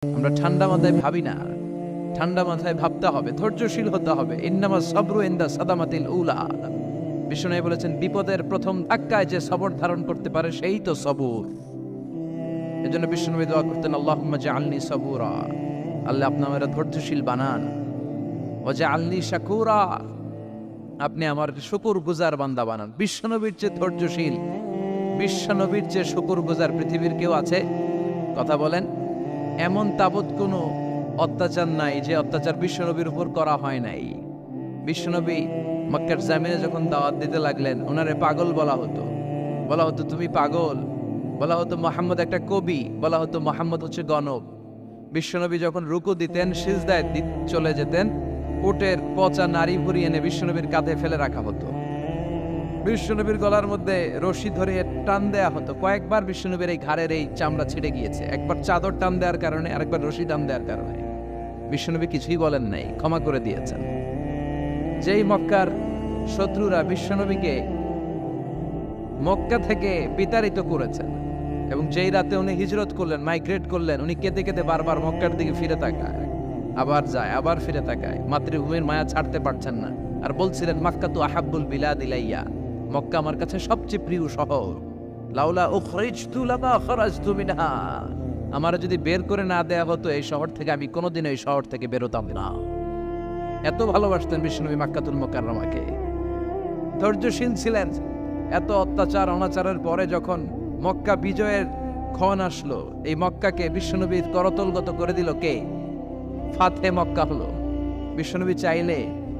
আমরা ঠান্ডা মাথায় ভাবি না, ঠান্ডা মাথায় ভাবতে হবে, ধৈর্যশীল হতে হবে। ইন্নামা সাবরু ইনদা সাদামাতিল উলা। বিষ্ণু বলেছেন, বিপদের প্রথম ধাক্কায় যে সবর ধারণ করতে পারে সেই তো সবুর। এজন্য বিষ্ণু দোয়া করতেন, আল্লাহুম্মা জাআলনি সাবুরা, আল্লাহ আপনি আমাকে ধৈর্যশীল বানান। ওয়া জাআলনি শাকুরা, আপনি আমার শুকরগুজার বান্দা বানান। বিশ্বনবীর যে ধৈর্যশীল, বিশ্বনবীর যে শুকরগুজার পৃথিবীর কেউ আছে? কথা বলেন। এমন তাবৎ কোনো অত্যাচার নাই যে অত্যাচার বিশ্বনবীর উপর করা হয় নাই। বিশ্বনবী মক্কার জামিনে যখন দাওয়াত দিতে লাগলেন, ওনারে পাগল বলা হতো, বলা হতো তুমি পাগল, বলা হতো মুহাম্মদ একটা কবি, বলা হতো মুহাম্মদ হচ্ছে গণক। বিশ্বনবী যখন রুকু দিতেন, সিজদায় চলে যেতেন, উটের পচা নারী ভুড়ি এনে বিশ্বনবীর কাঁধে ফেলে রাখা হতো। বিশ্বনবীর গলার মধ্যে রশি ধরে টান দেয়া হতো। কয়েকবার বিশ্বনবীর এই ঘাড়ের এই চামড়া ছিঁড়ে গিয়েছে, একবার চাদর টান দেওয়ার কারণে, আরেকবার রশি টান দেওয়ার কারণে। বিশ্বনবী কিছুই বলেন নাই, ক্ষমা করে দিয়েছেন। যেই মক্কার শত্রুরা বিশ্বনবীকে মক্কা থেকে বিতাড়িত করেছেন, এবং যেই রাতে উনি হিজরত করলেন, মাইগ্রেট করলেন, উনি কেঁদে কেঁদে বারবার মক্কার দিকে ফিরে তাকায়, আবার যায়, আবার ফিরে তাকায়, মাতৃভূমির মায়া ছাড়তে পারছেন না। আর বলছিলেন, মাক্কা তু আহাব্বুল বিলাদ ইলাইয়া, মক্কা আমার কাছে সবচেয়ে প্রিয় শহর। লাউলা উখরিজতু লামা খরাজতু মিনহা, আমার যদি বের করে না দেয়া হতো এই শহর থেকে, আমি কোনোদিন এই শহর থেকে বেরোতাম না। এত ভালোবাসতেন বিশ্বনবী মক্কাতুল মুকাররমাকে। ধৈর্যশীল ছিলেন। এত অত্যাচার অনাচারের পরে যখন মক্কা বিজয়ের ক্ষণ আসলো, এই মক্কাকে বিশ্বনবীর করতলগত করে দিল কে? ফাতে মক্কা হলো। বিশ্বনবী চাইলে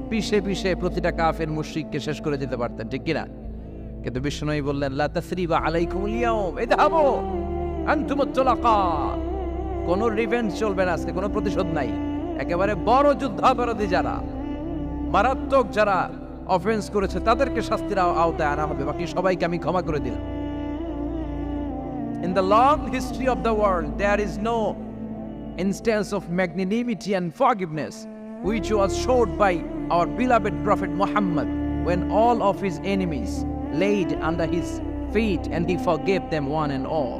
পিষে পিষে প্রতিটা কাফের মুশরিককে শেষ করে দিতে পারতেন, ঠিক কিনা? কিন্তু বিশ্বনবী বললেন, লা তাসরিবা আলাইকুমুল ইয়াউম ইযহাবু আনতুমুত তুলাকা, কোনো রিভেঞ্জ চলবে না আজকে, কোনো প্রতিশোধ নাই। একেবারে বড় যুদ্ধাপরাধী যারা, মারাত্মক যারা অফেন্স করেছে, তাদেরকে শাস্তির আওতায় আনা হবে, বাকি সবাইকে আমি ক্ষমা করে দিলাম। In the long history of the world, there is no instance of magnanimity and forgiveness which was showed by our beloved Prophet Muhammad when all of his enemies laid under his feet and he forgave them one and all.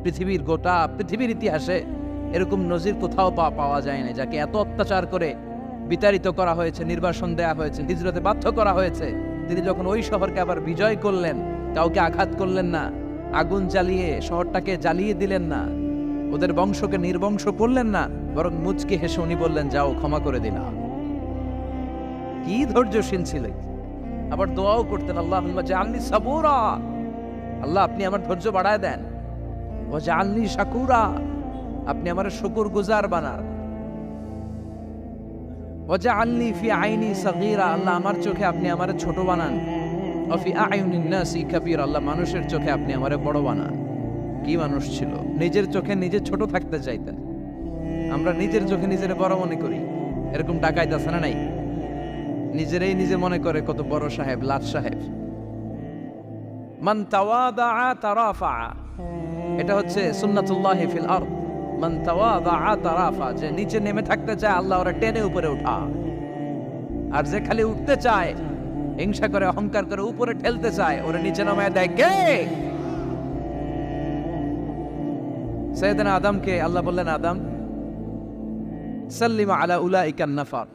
পৃথিবীর ইতিহাসে এরকম নজির কোথাও পাওয়া যায় না, যাকে এত অত্যাচার করে বিতাড়িত করা হয়েছে, নির্বাসন দেয়া হয়েছে, হিজরতে বাধ্য করা হয়েছে। তিনি যখন ওই শহরকে আবার বিজয় করলেন, কাউকে আঘাত করলেন না, আগুন জ্বালিয়ে শহরটাকে জ্বালিয়ে দিলেন না, ওদের বংশকে নির্বংশ করলেন না, বরং মুচকি হেসে উনি বললেন, যাও ক্ষমা করে দিলাম। কি ধৈর্যশীল ছিলেন। আবার দোয়াও করতেন, আল্লাহুম্মা জাআলনি সাবুরা, আল্লাহ আপনি আমার ধৈর্য বাড়ায় দেন। ওয়া জাআলনি শাকুরা, আপনি আমার শুকরগুজার বানান। ওয়া জাআলনি ফি আইনি সাগীরা, আল্লাহ আমার চোখে আপনি আমারে ছোট বানান। ওয়া ফি আয়ুনিন নাসি কাবীরা, আল্লাহ মানুষের চোখে আপনি আমারে বড় বানান। কি মানুষ ছিল, নিজের চোখে নিজে ছোট থাকতে চাইতেন। আমরা নিজের চোখে নিজের বড় মনে করি, এরকম ডাকাইত আছে না নাই? নিজেরাই নিজে মনে করে কত বড় সাহেব, লাট সাহেব। মান তাওয়াদা তারাফা, এটা হচ্ছে সুন্নাতুল্লাহি ফিল আরদ। মান তাওয়াদা তারাফা, যে নিচে নেমে থাকতে চায় আল্লাহ ওরা টেনে উপরে উঠা, আর যে খালি উঠতে চায়, হিংসা করে অহংকার করে উপরে ঠেলতে চায়, ওরা নিচে নামায় দেয় কে? সাইয়েদনা আদমকে আল্লাহ বললেন, আদম সাল্লিমা আলা উলাইকা নাফার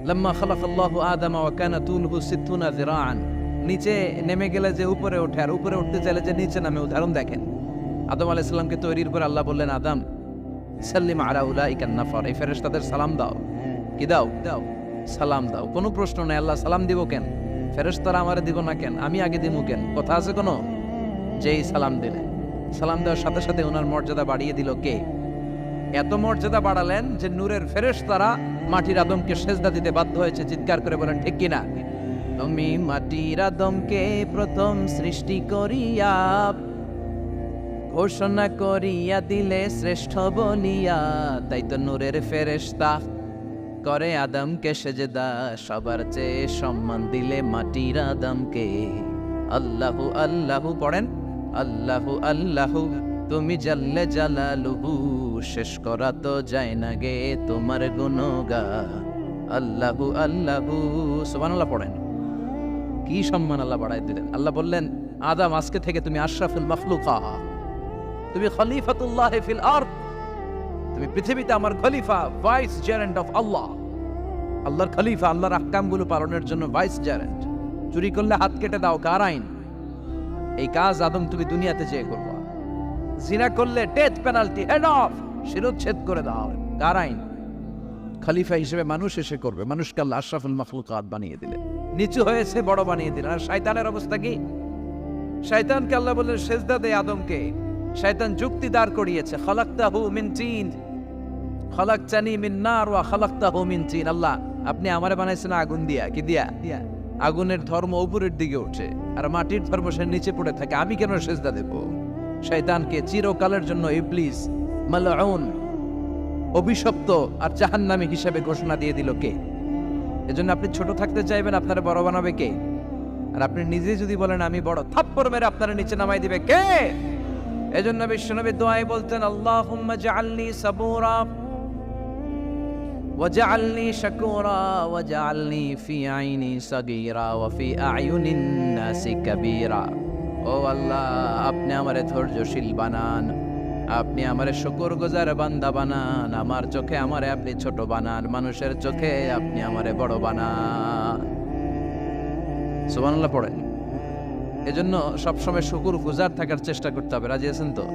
লাম্মা খালাকাল্লাহু আদম ওয়া কানা তুলহু 60 যিরাআন। নিচে নেমে গেলে যে উপরে ওঠে, আর উপরে উঠতে চাইলে যে নিচে নামে। উদাহরণ দেখেন, আদম আলাইহিস সালামকে তৈরির পর আল্লাহ বললেন, আদম সাল্লিমা আলা উলাইকা নাফার, এই ফেরেশতাদের সালাম দাও। কি দাও? দাও, সালাম দাও। কোনো প্রশ্ন নাই, আল্লাহ সালাম দিব কেন? ফেরেশতারা আমারে দিব না কেন? আমি আগে দিব কেন? কথা আছে কোনো? যেই সালাম দিলেন, সালাম দেওয়ার সাথে সাথে ওনার মর্যাদা বাড়িয়ে দিল কে? এত মর্যাদা বাড়ালেন যে নূরের ফেরেশতারা মাটির আদমকে সেজদা দিতে বাধ্য হয়েছে। চিৎকার করে বলেন, ঠিক কিনা? তুমি মাটির আদমকে প্রথম সৃষ্টি করিয়া ঘোষণা করিয়া দিলে শ্রেষ্ঠ বলিয়া, তাই তো নূরের ফেরেশতা করে আদমকে সেজদা, সবার চেয়ে সম্মান দিলে মাটির আদমকে। আল্লাহু আল্লাহু পড়েন, আল্লাহু আল্লাহু তুমি জাল্লে জালালুহু, শেষ করা তো যায় না গে তোমার গুণগান। আল্লাহু আল্লাহু, সুবহানাল্লাহ পড়েন। কি সম্মান আল্লাহ বাড়াই দিলেন। আল্লাহ বললেন, আদম আজকে থেকে তুমি আশরাফুল মাখলুকা, তুমি খলিফাতুল্লাহ ফিল আরদ, তুমি পৃথিবীতে আমার খলিফা, ভাইস জেরেন্ট অফ আল্লাহ, আল্লাহর খলিফা, আল্লাহর আহকামগুলো পালনের জন্য ভাইস জেরেন্ট। চুরি করলে হাত কেটে দাও, কার আইন? এই কাজ আদম তুমি দুনিয়াতে যেয়ে করবা। জিনা করলে ডেথ পেনাল্টি, হেড অফ, শিরোচ্ছেদ করে দাও, কার আইন? খলিফা হিসেবে মানুষ এসে করবে। মানুষকে আল্লাহ আশরাফুল মাখলুকাত বানিয়ে দিলেন, নিচু হয়েছে বড় বানিয়ে দিলেন। আর শয়তানের অবস্থা কি? শয়তানকে আল্লাহ বললেন সেজদা দে আদমকে। শয়তান যুক্তি দাঁড় করিয়েছে, খালাকতাহু মিন তিন, খালাকতানি মিন নার ওয়া খালাকতাহু মিন তিন। আল্লাহ আপনি আমারে বানাইছেন আগুন দিয়া, কি দিয়া? আগুনের ধর্ম উপরের দিকে ওঠে আর মাটির ধর্ম সে নিচে পড়ে থাকে, আমি কেন সেজদা দেব? শয়তানকে চিরকালের জন্য ইবলিস মালউন, অভিশপ্ত আর জাহান্নামী হিসেবে ঘোষণা দিয়ে দিল কে? এজন্য আপনি ছোট থাকতে চাইবেন, আপনারা বড় বানাবে কে? আর আপনি নিজে যদি বলেন আমি বড়, থাপ্পড় মেরে আপনারা নিচে নামাই দিবে কে? এজন্য বিশ্বনবী দোয়ায় বলতেন, আল্লাহুম্মা জাআলনি সাবুরা ওয়াজআলনি শাকুরা ওয়াজআলনি ফি আইনি সাগীরা ওয়া ফি আয়ুনিন নাসি কাবীরা। ও আল্লাহ, আপনি আমারে ধৈর্যশীল বানান, আপনি আমারে শুকরগুজার বান্দা বানান, আমার চোখে আমারে আপনি ছোট বানান, মানুষের চোখে আপনি আমারে বড় বানান। সুবহানাল্লাহ পড়েন। এজন্য সবসময় শুকরগুজার থাকার চেষ্টা করতে হবে। রাজি আছেন তো?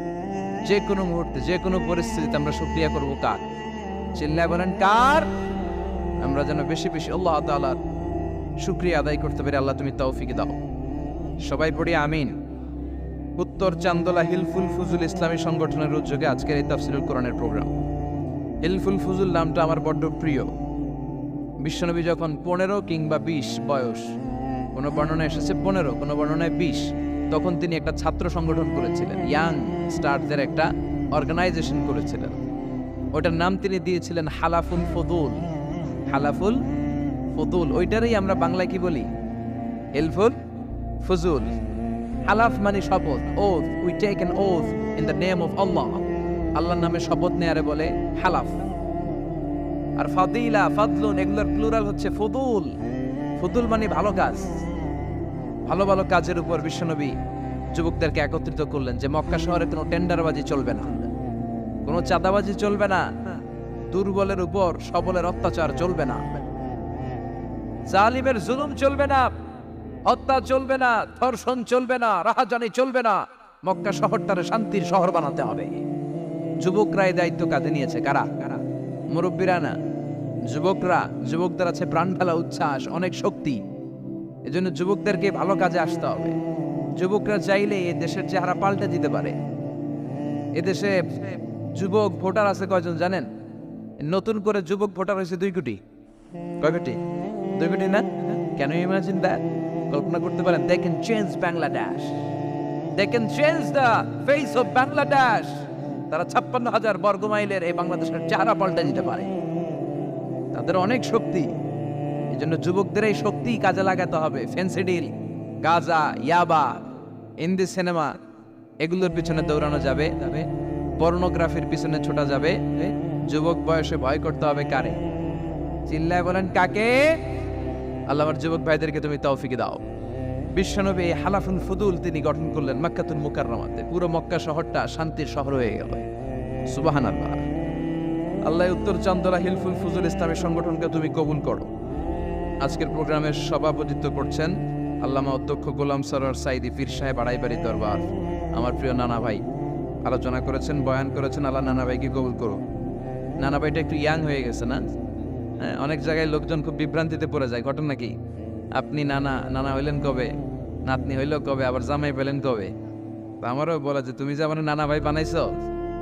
যে কোনো মুহূর্তে, যে কোনো পরিস্থিতিতে আমরা শুকরিয়া করব কার? চিল্লায় বলেন কার? আমরা যেন বেশি বেশি আল্লাহ তাআলার শুকরিয়া আদায় করতে পারি। আল্লাহ তুমি তৌফিক দাও। সবাই পড়ি আমিন। উত্তর চান্দোলা হিলফুল ফুজুল ইসলামী সংগঠনের উদ্যোগে আজকের এই তাফসীরুল কোরআনের প্রোগ্রাম। হিলফুল ফুজুল নামটা আমার বড্ড প্রিয়। বিশ্বনবী যখন 15 কিংবা 20 বয়স, কোনো বর্ণনায় এসেছে 15, কোনো বর্ণনায় 20, তখন তিনি একটা ছাত্র সংগঠন করেছিলেন, ইয়াং স্টারদের একটা অর্গানাইজেশন করেছিলেন। ওটার নাম তিনি দিয়েছিলেন হালাফুল ফুদুল। হালাফুল ফুদুল, ওইটারই আমরা বাংলায় কি বলি? হিলফুল ফুজুল। হালাফ মানে শপথ, oath, we take an oath in the name of আল্লাহ। আল্লাহর নামে শপথ নেয়ারে বলে হালাফ। আর ফাদিলা, ফাদলুন, এগুলোর প্লুরাল হচ্ছে ফুদুল। ফুদুল মানে ভালো কাজ। ভালো ভালো কাজের উপর বিশ্বনবী যুবকদেরকে একত্রিত করলেন যে মক্কা শহরে কোনো টেন্ডারবাজি চলবে না, কোনো চাঁদাবাজি চলবে না, দুর্বলের উপর সবলের অত্যাচার চলবে না, জালিমের জুলুম চলবে না, হত্যা চলবে না, ধর্ষণ চলবে না, রাহাজানি চলবে না। মক্কা শহরটারে শান্তির শহর বানাতে হবে। যুবকরা এই দায়িত্ব কাঁধে নিয়েছে। কারা? মুরব্বীরা না, যুবকরা। যুবকদের আছে প্রাণ ঢালা উচ্ছ্বাস, অনেক শক্তি। এজন্য যুবকদেরকে ভালো কাজে আসতে হবে। যুবকরা চাইলে এ দেশের চেহারা পাল্টে দিতে পারে। এদেশে যুবক ভোটার আছে কয়জন জানেন? নতুন করে যুবক ভোটার হয়েছে 2 কোটি। কয় কোটি? 2 কোটি না? Can you imagine that? কল্পনা করতে পারেন? They can change Bangladesh. They can change the face of Bangladesh. তারা 56,000 বর্গ মাইলের এই বাংলাদেশের চেহারা পাল্টে দিতে পারে। তাদের অনেক শক্তি। এই জন্য যুবকদের এই শক্তি কাজে লাগাতে হবে। ফেন্সিডিল, গাঁজা, ইয়াবা, হিন্দি সিনেমা, এগুলোর পিছনে দৌড়ানো যাবে, পর্নোগ্রাফির পিছনে ছোটা যাবে। যুবক বয়সে ভয় করতে হবে কারে? চিল্লায় বলেন কাকে? আল্লাহ আমার যুবক ভাইদেরকে তুমি তৌফিক দাও। বিশ্বনবী এই হালাফুল ফুদুল তিনি গঠন করলেন মক্কাতুল মুকাররমাতে। পুরো মক্কা শহরটা শান্তির শহর হয়ে গেল। সুবহানাল্লাহ। আল্লাহ উত্তর চান্দোলা হিলফুল ফুজুল ইসলামী সংগঠনকে তুমি কবুল করো। আজকের প্রোগ্রামের সভাপতিত্ব করছেন আল্লামা অধ্যক্ষ গোলাম সরোয়ার সাইদি পীর সাহেব, আড়াইবাড়ি দরবার। আমার প্রিয় নানা ভাই আলোচনা করেছেন, বয়ান করেছেন। আল্লাহ নানা ভাইকে কবুল করো। নানা ভাইটা একটু ইয়াং হয়ে গেছে না? হ্যাঁ, অনেক জায়গায় লোকজন খুব বিভ্রান্তিতে পড়ে যায়। ঘটনা কি? আপনি নানা হইলেন কবে, নাতনি হইল কবে, আবার জামাই পেলেন কবে? আমারও বলা যে তুমি যে আমার নানা ভাই বানাইছো,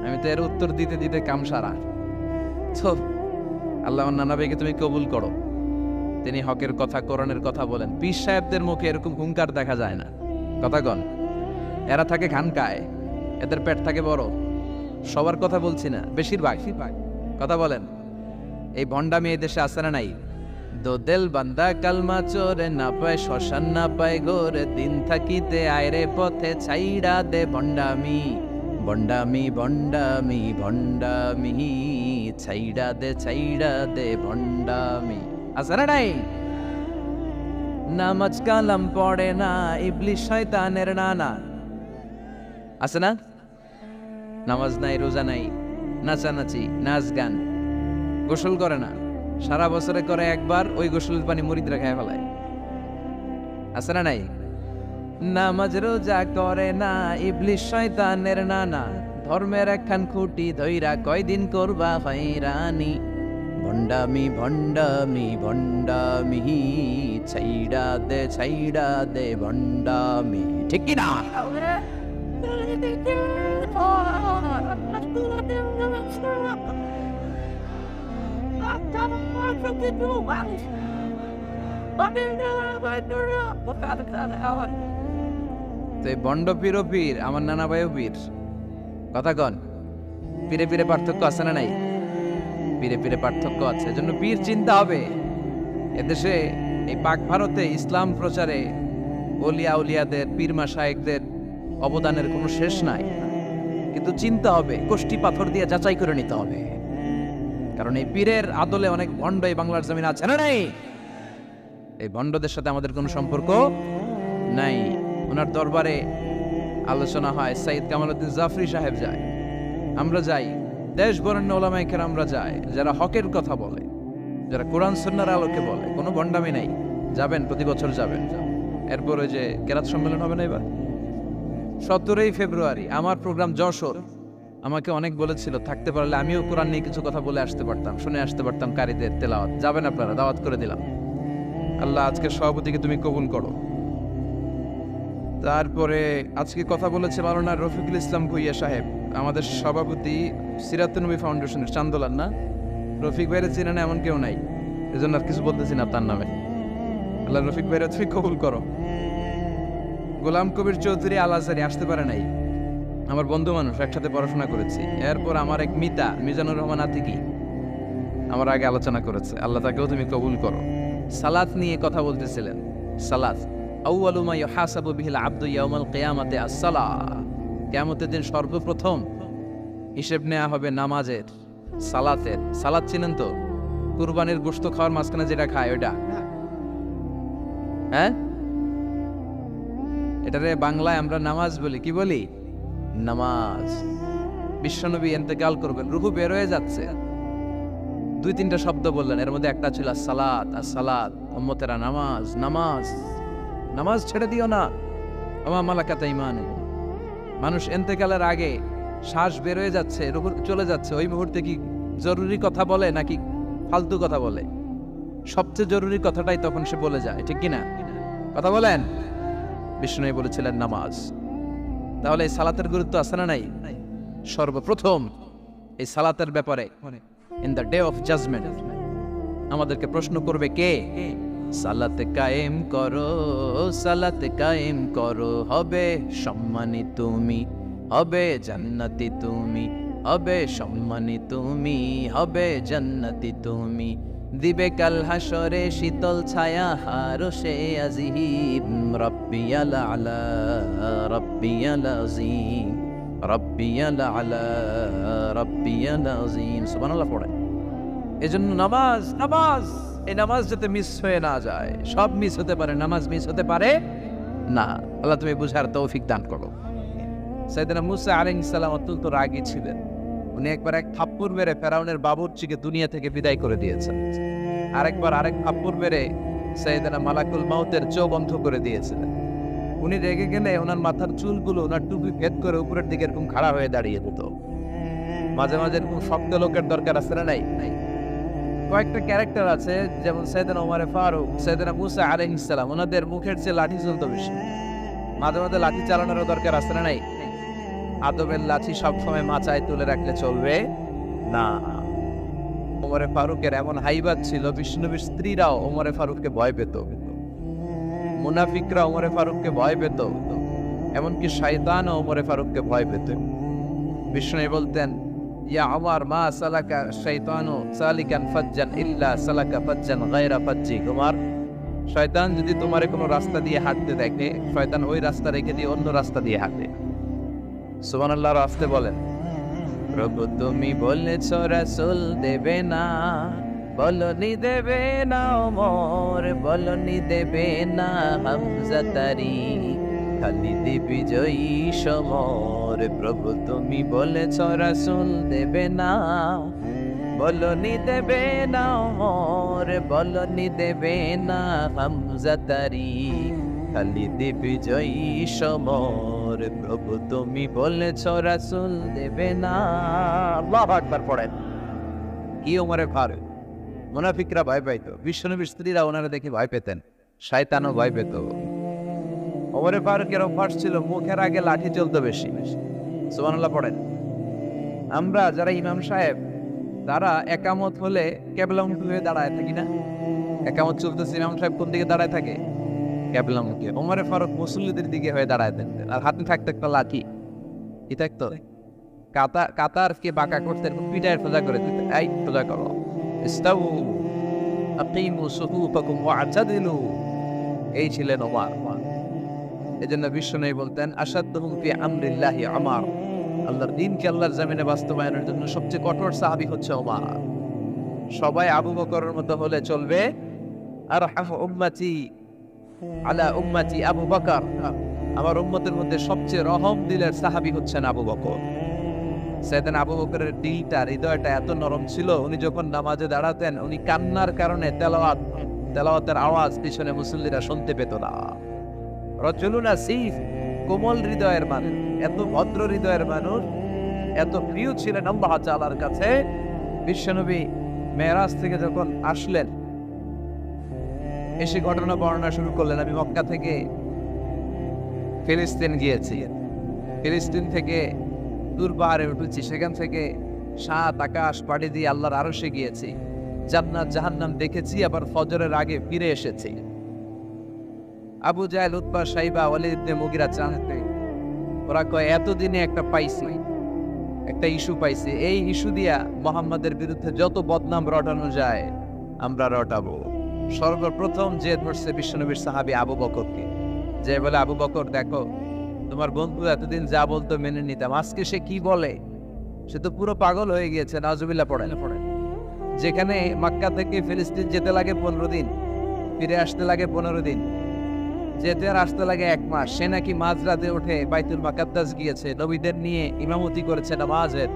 আমি তো এর উত্তর দিতে দিতে কাম সারা। তো আল্লাহ আমার নানা ভাইকে তুমি কবুল করো। তিনি হকের কথা, কোরআনের কথা বলেন। পীর সাহেবদের মুখে এরকম হুঙ্কার দেখা যায় না। কথা কন। এরা থাকে খানকায়, এদের পেট থাকে বড়। সবার কথা বলছি না, বেশিরভাগ। কথা বলেন। এই ভণ্ডামি এই দেশে আছে না নাই? দোদেল বান্দা কালমা চোরে, না পায় শ্মশান না পায় গোরে, দিন থাকিতে আয়রে পথে ছাইড়া দে ভণ্ডামি, ভণ্ডামি ভণ্ডামি ভণ্ডামি, ছাইড়া দে ভণ্ডামি। আছে না নাই? নামাজ কালাম পড়ে না, ইবলিশ শয়তানের নানা। আছে না? নামাজ নাই, রোজা নাই, নাচানাচি, নাচ গান, গোসল করে না, সারা বছরে করে একবার, ওই গোসলের পানি মুরিদরা খেয়ে ফেলায়। আছে না নাই? নামাজ রোজা করে না, ইবলিশ শয়তানের নানা, ধর্মের একখান খুঁটি ধইরা কয়দিন করবা হয়রানি। ভণ্ডামি ভণ্ডামি ভণ্ডামি, ছাইড়া দে ভণ্ডামি, ঠিক কি না? তো এই বন্ড পীর ও পীর, আমার নানা ভাইও পীর। কথা কন, পীরে পীরে পার্থক্য আছে না নাই? পীরে পীরে পার্থক্য আছে, এজন্য পীর চিন্তা হবে। এদেশে এই পাক ভারতে ইসলাম প্রচারে ওলিয়া উলিয়াদের, পীর মাশায়েখদের অবদানের কোনো শেষ নাই, কিন্তু চিন্তা হবে, কোষ্টি পাথর দিয়ে যাচাই করে নিতে হবে। কারণ এই পীরের আদলে অনেক ভণ্ড এই বাংলার জমিন আছে না নাই? এই ভণ্ডদের সাথে আমাদের কোনো সম্পর্ক নাই। ওনার দরবারে আলোচনা হয়, সাইয়্যিদ কামালউদ্দিন জাফরি সাহেব যায়, আমরা যাই, দেশ বরেণ্য ওলামায়ে কেরামরা যায়, যারা হকের কথা বলে, যারা কোরআন সুন্নাহর আলোকে বলে, কোনো ভণ্ডামি নাই। যাবেন, প্রতি বছর যাবেন। এরপর ওই যে কেরাত সম্মেলন হবে না এবার 17 ফেব্রুয়ারি, আমার প্রোগ্রাম যশোর। আমাকে অনেক বলেছিল থাকতে পারলে আমিও কোরআন নিয়ে কিছু কথা বলে আসতে পারতাম, শুনে আসতে পারতাম কারীদের তেলাওয়াত। যাবেন আপনারা, দাওয়াত করে দিলাম। আল্লাহ আজকের সভাপতিকে তুমি কবুল করো। তারপরে আজকে কথা বলেছে মাওলানা রফিকুল ইসলাম ভুইয়া সাহেব, আমাদের সভাপতি সিরাতুন নবী ফাউন্ডেশনের চান্দোলার। না, রফিক ভাইয়ের চেনেন এমন কেউ নাই, এজন্য আর কিছু বলতেছি না তার নামে। আল্লাহ রফিক ভাইয়ের তুমি কবুল করো। গোলাম কবির চৌধুরী আল আজহারি আসতে পারে নাই, আমার বন্ধু মানুষ, একসাথে পড়াশোনা করেছি। এরপর আমার এক মিতা মিজানুর রহমান আতিকি আমার আগে আলোচনা করেছে, আল্লাহ তাকেও তুমি কবুল করো। সালাত নিয়ে কথা বলতেছিলেন। সালাত আউয়ালু মা ইউহাসাবু বিহিল আবদু ইয়াউমাল কিয়ামাতি আস-সালাহ, কিয়ামতের দিন সর্বপ্রথম হিসেব নেওয়া হবে নামাজের, সালাতের। সালাত চিনেন তো? কুরবানির গোশত খাওয়ার মাঝখানে যেটা খায় ওইটা, হ্যাঁ? এটারে বাংলায় আমরা নামাজ বলি। কি বলি? নামাজ। বিশ্বনবী ইন্তেকাল করবেন, রূহ বের হয়ে যাচ্ছে, 2-3টা শব্দ বললেন, এর মধ্যে একটা ছিল সালাত। আর সালাত, উম্মতেরা নামাজ, নামাজ, নামাজ ছেড়ে দিও না। ওমা মালাকাত ঈমানুকুম। মানুষ ইন্তেকালের আগে শ্বাস বের হয়ে যাচ্ছে, রূহ চলে যাচ্ছে, ওই মুহূর্তে কি জরুরি কথা বলে নাকি ফালতু কথা বলে? সবচেয়ে জরুরি কথাটাই তখন সে বলে যায়, ঠিক কি না? কথা বলেন। বিষ্ণু বলেছিলেন নামাজ। তাহলে এই সালাতের গুরুত্ব আছে না নাই? সর্বপ্রথম এই সালাতের ব্যাপারে in the day of judgement আমাদেরকে প্রশ্ন করবে কে? সালাতে কায়েম করো, সালাতে কায়েম করো, হবে সম্মানী তুমি, হবে জান্নাতি তুমি, হবে সম্মানী তুমি, হবে জান্নাতি তুমি। দিবে কাল হাসরে শীতল ছায়া হারশে আজিম, রব্বিয়াল আলা রব্বিয়াল আযীম, রব্বিয়াল আলা রব্বিয়াল আযীম। সুবহানাল্লাহ পড়ে। এজন্য নামাজ, নামাজ, এই নামাজ যাতে মিস হয়ে না যায়। সব মিস হতে পারে, নামাজ মিস হতে পারে না। আল্লাহ তুমি বুঝার তৌফিক দান করো। সাইয়েদনা মুসা আলাইহিস সালাম অত্যন্ত রাগী ছিলেন। উনি একবার এক থাপ্পড় মেরে ফেরাউনের বাবুর্চিকে দুনিয়া থেকে বিদায় করে দিয়েছেন। আরেকবার আরেক থাপ্পড় মেরে সাইয়েদনা মালাকুল মাউতের চোখ বন্ধ করে দিয়েছিলেন। উনি রেগে গেলে ওনার মাথার চুলগুলো ওনার টুপি ভেদ করে উপরের দিকে এরকম খাড়া হয়ে দাঁড়িয়ে যেত। মাঝে মাঝে এরকম শক্ত লোকের দরকার আছে না নাই? কয়েকটা ক্যারেক্টার আছে, যেমন সাইয়েদনা ওমরে ফারুক, সাইয়েদনা মুসা আলাইহিস সালাম, ওনাদের মুখের চেয়ে লাঠি চলতো বেশি। মাঝে মাঝে লাঠি চালানোর দরকার আছে না নাই? আদবের লাঠি সবসময় মাচায় তুলে রাখলে চলবে না। ওমরে ফারুকের এমন হাইবাত ছিল, বিষ্ণুনবীর স্ত্রীরাও ওমরে ফারুককে ভয় পেত, মুনাফিকরা ওমরে ফারুককে ভয় পেত, এমনকি শয়তানও ওমরে ফারুককে ভয় পেত। বিষ্ণু বলতেন, ইয়া ওমর মা সালাকা শাইতানু সালিকান ফাজ্জান ইল্লা সালাকা ফাজ্জান গায়রা ফাজ্জি। ওমর, শয়তান যদি তোমারে কোনো রাস্তা দিয়ে হাঁটতে দেখে, শয়তান ওই রাস্তা রেখে দিয়ে অন্য রাস্তা দিয়ে হাঁটে। সুবহানাল্লাহ। রাস্তে বলেন, প্রভু তুমি বলেছ রাসূল দেবে না, বলনি দেবে না ওমর, বলনি দেবে না হামজা তারি, খালিদ বিজয়ী সমর, ওরে প্রভু তুমি বলেছ রাসূল দেবে না, বলনি দেবে না ওমর, বলনি দেবে না হামজা তারিক, খালিদ বিজয়ী সমর, প্রভু তুমি বলেছ রাসূল দেবে না। আল্লাহু আকবার পড়েন। কি ওমরে ফারুক, মুনাফিকরা ভয় পাইতো, বিশ্বনবীর স্ত্রীরা ওনারা দেখে ভয় পেতেন, শয়তানও ভয় পেত। ওমরে ফারুকের অভ্যাস ছিল মুখের আগে লাঠি চলতো বেশি। সুবহানাল্লাহ পড়েন। আমরা যারা ইমাম সাহেব তারা একামত হলে কেবলামুখী হয়ে দাঁড়ায় থাকি না? একামত চলতেছে, ইমাম সাহেব কোন দিকে দাঁড়ায় থাকে? কেবলামুখী। ওমরে ফারুক মুসল্লিদের দিকে হয়ে দাঁড়ায় থাকতেন, আর হাতে থাকতো একটা লাঠি। কি থাকতো? কাতারকে বাঁকা করতেন, পিঠায় সোজা করে দিতেন, এই সোজা করো, ইস্তাউ আকিমু সুফুফাকুম ওয়া'তাদিলু। এই ছিলেন ওমর। এজন্য বিশ্বনবী বলতেন আশাদ্দুহুম ফি আমরিল্লাহি ওমর, আল্লাহর দ্বীনকে আল্লাহর জমিনে বাস্তবায়নের জন্য সবচেয়ে কঠোর সাহাবী হচ্ছে ওমর। সবাই আবু বকরের মতো হলে চলবে। আরহামু উম্মতি আলা উম্মতি আবু বকর, আমার উম্মতের মধ্যে সবচেয়ে রহম দিলের সাহাবী হচ্ছেন আবু বকর। সাইয়েদনা আবু বকরের দিলটা, হৃদয়টা এত নরম ছিল, উনি যখন নামাজে দাঁড়াতেন উনি কান্নার কারণে তেলাওয়াতের আওয়াজ পিছনে মুসল্লিরা শুনতে পেত না। রজুলুন আসিফ, কোমল হৃদয়ের মানুষ, এত ভদ্র হৃদয়ের মানুষ, এত প্রিয় ছিলেন আল্লাহ তাআলার কাছে। বিশ্বনবী মেরাজ থেকে যখন আসলেন, এসে ঘটনা বর্ণনা শুরু করলেন, আমি মক্কা থেকে ফিলিস্তিন গিয়েছি, ফিলিস্তিন থেকে দূর পাহাড়ে উঠেছি, সেখান থেকে 7 আকাশ পাড়ি দিয়ে আল্লাহর আরশে গিয়েছি, জান্নাত জাহান্নাম দেখেছি, আবার ফজরের আগে ফিরে এসেছি। আবু জাহেল, উতবা, সাইবা, ওয়ালিদ ইবনে মুগিরা জানতে, ওরা কয় এতদিনে একটা পাইছি, একটা ইস্যু পাইছি, এই ইস্যু দিয়া মুহাম্মাদের বিরুদ্ধে যত বদনাম রটানো যায় আমরা রটাবো। সর্বপ্রথম যে ধরছে বিশ্বনবীর সাহাবী আবু বকরকে, যে বলে আবু বকর দেখো তোমার বন্ধু এতদিন যা বলতো মেনে নিতাম, আজকে সে কি বলে, সে তো পুরো পাগল হয়ে গিয়েছে। নাউজুবিল্লাহ পড়েন। যেখানে মক্কা থেকে ফিলিস্তিন যেতে লাগে 15 দিন, ফিরে আসতে লাগে 15 দিন, যেতে আর আসতে লাগে 1 মাস, সে নাকি মাঝরাতে উঠে বাইতুল মুকাদ্দাস গিয়েছে, নবীদের নিয়ে ইমামতি করেছে নামাজের,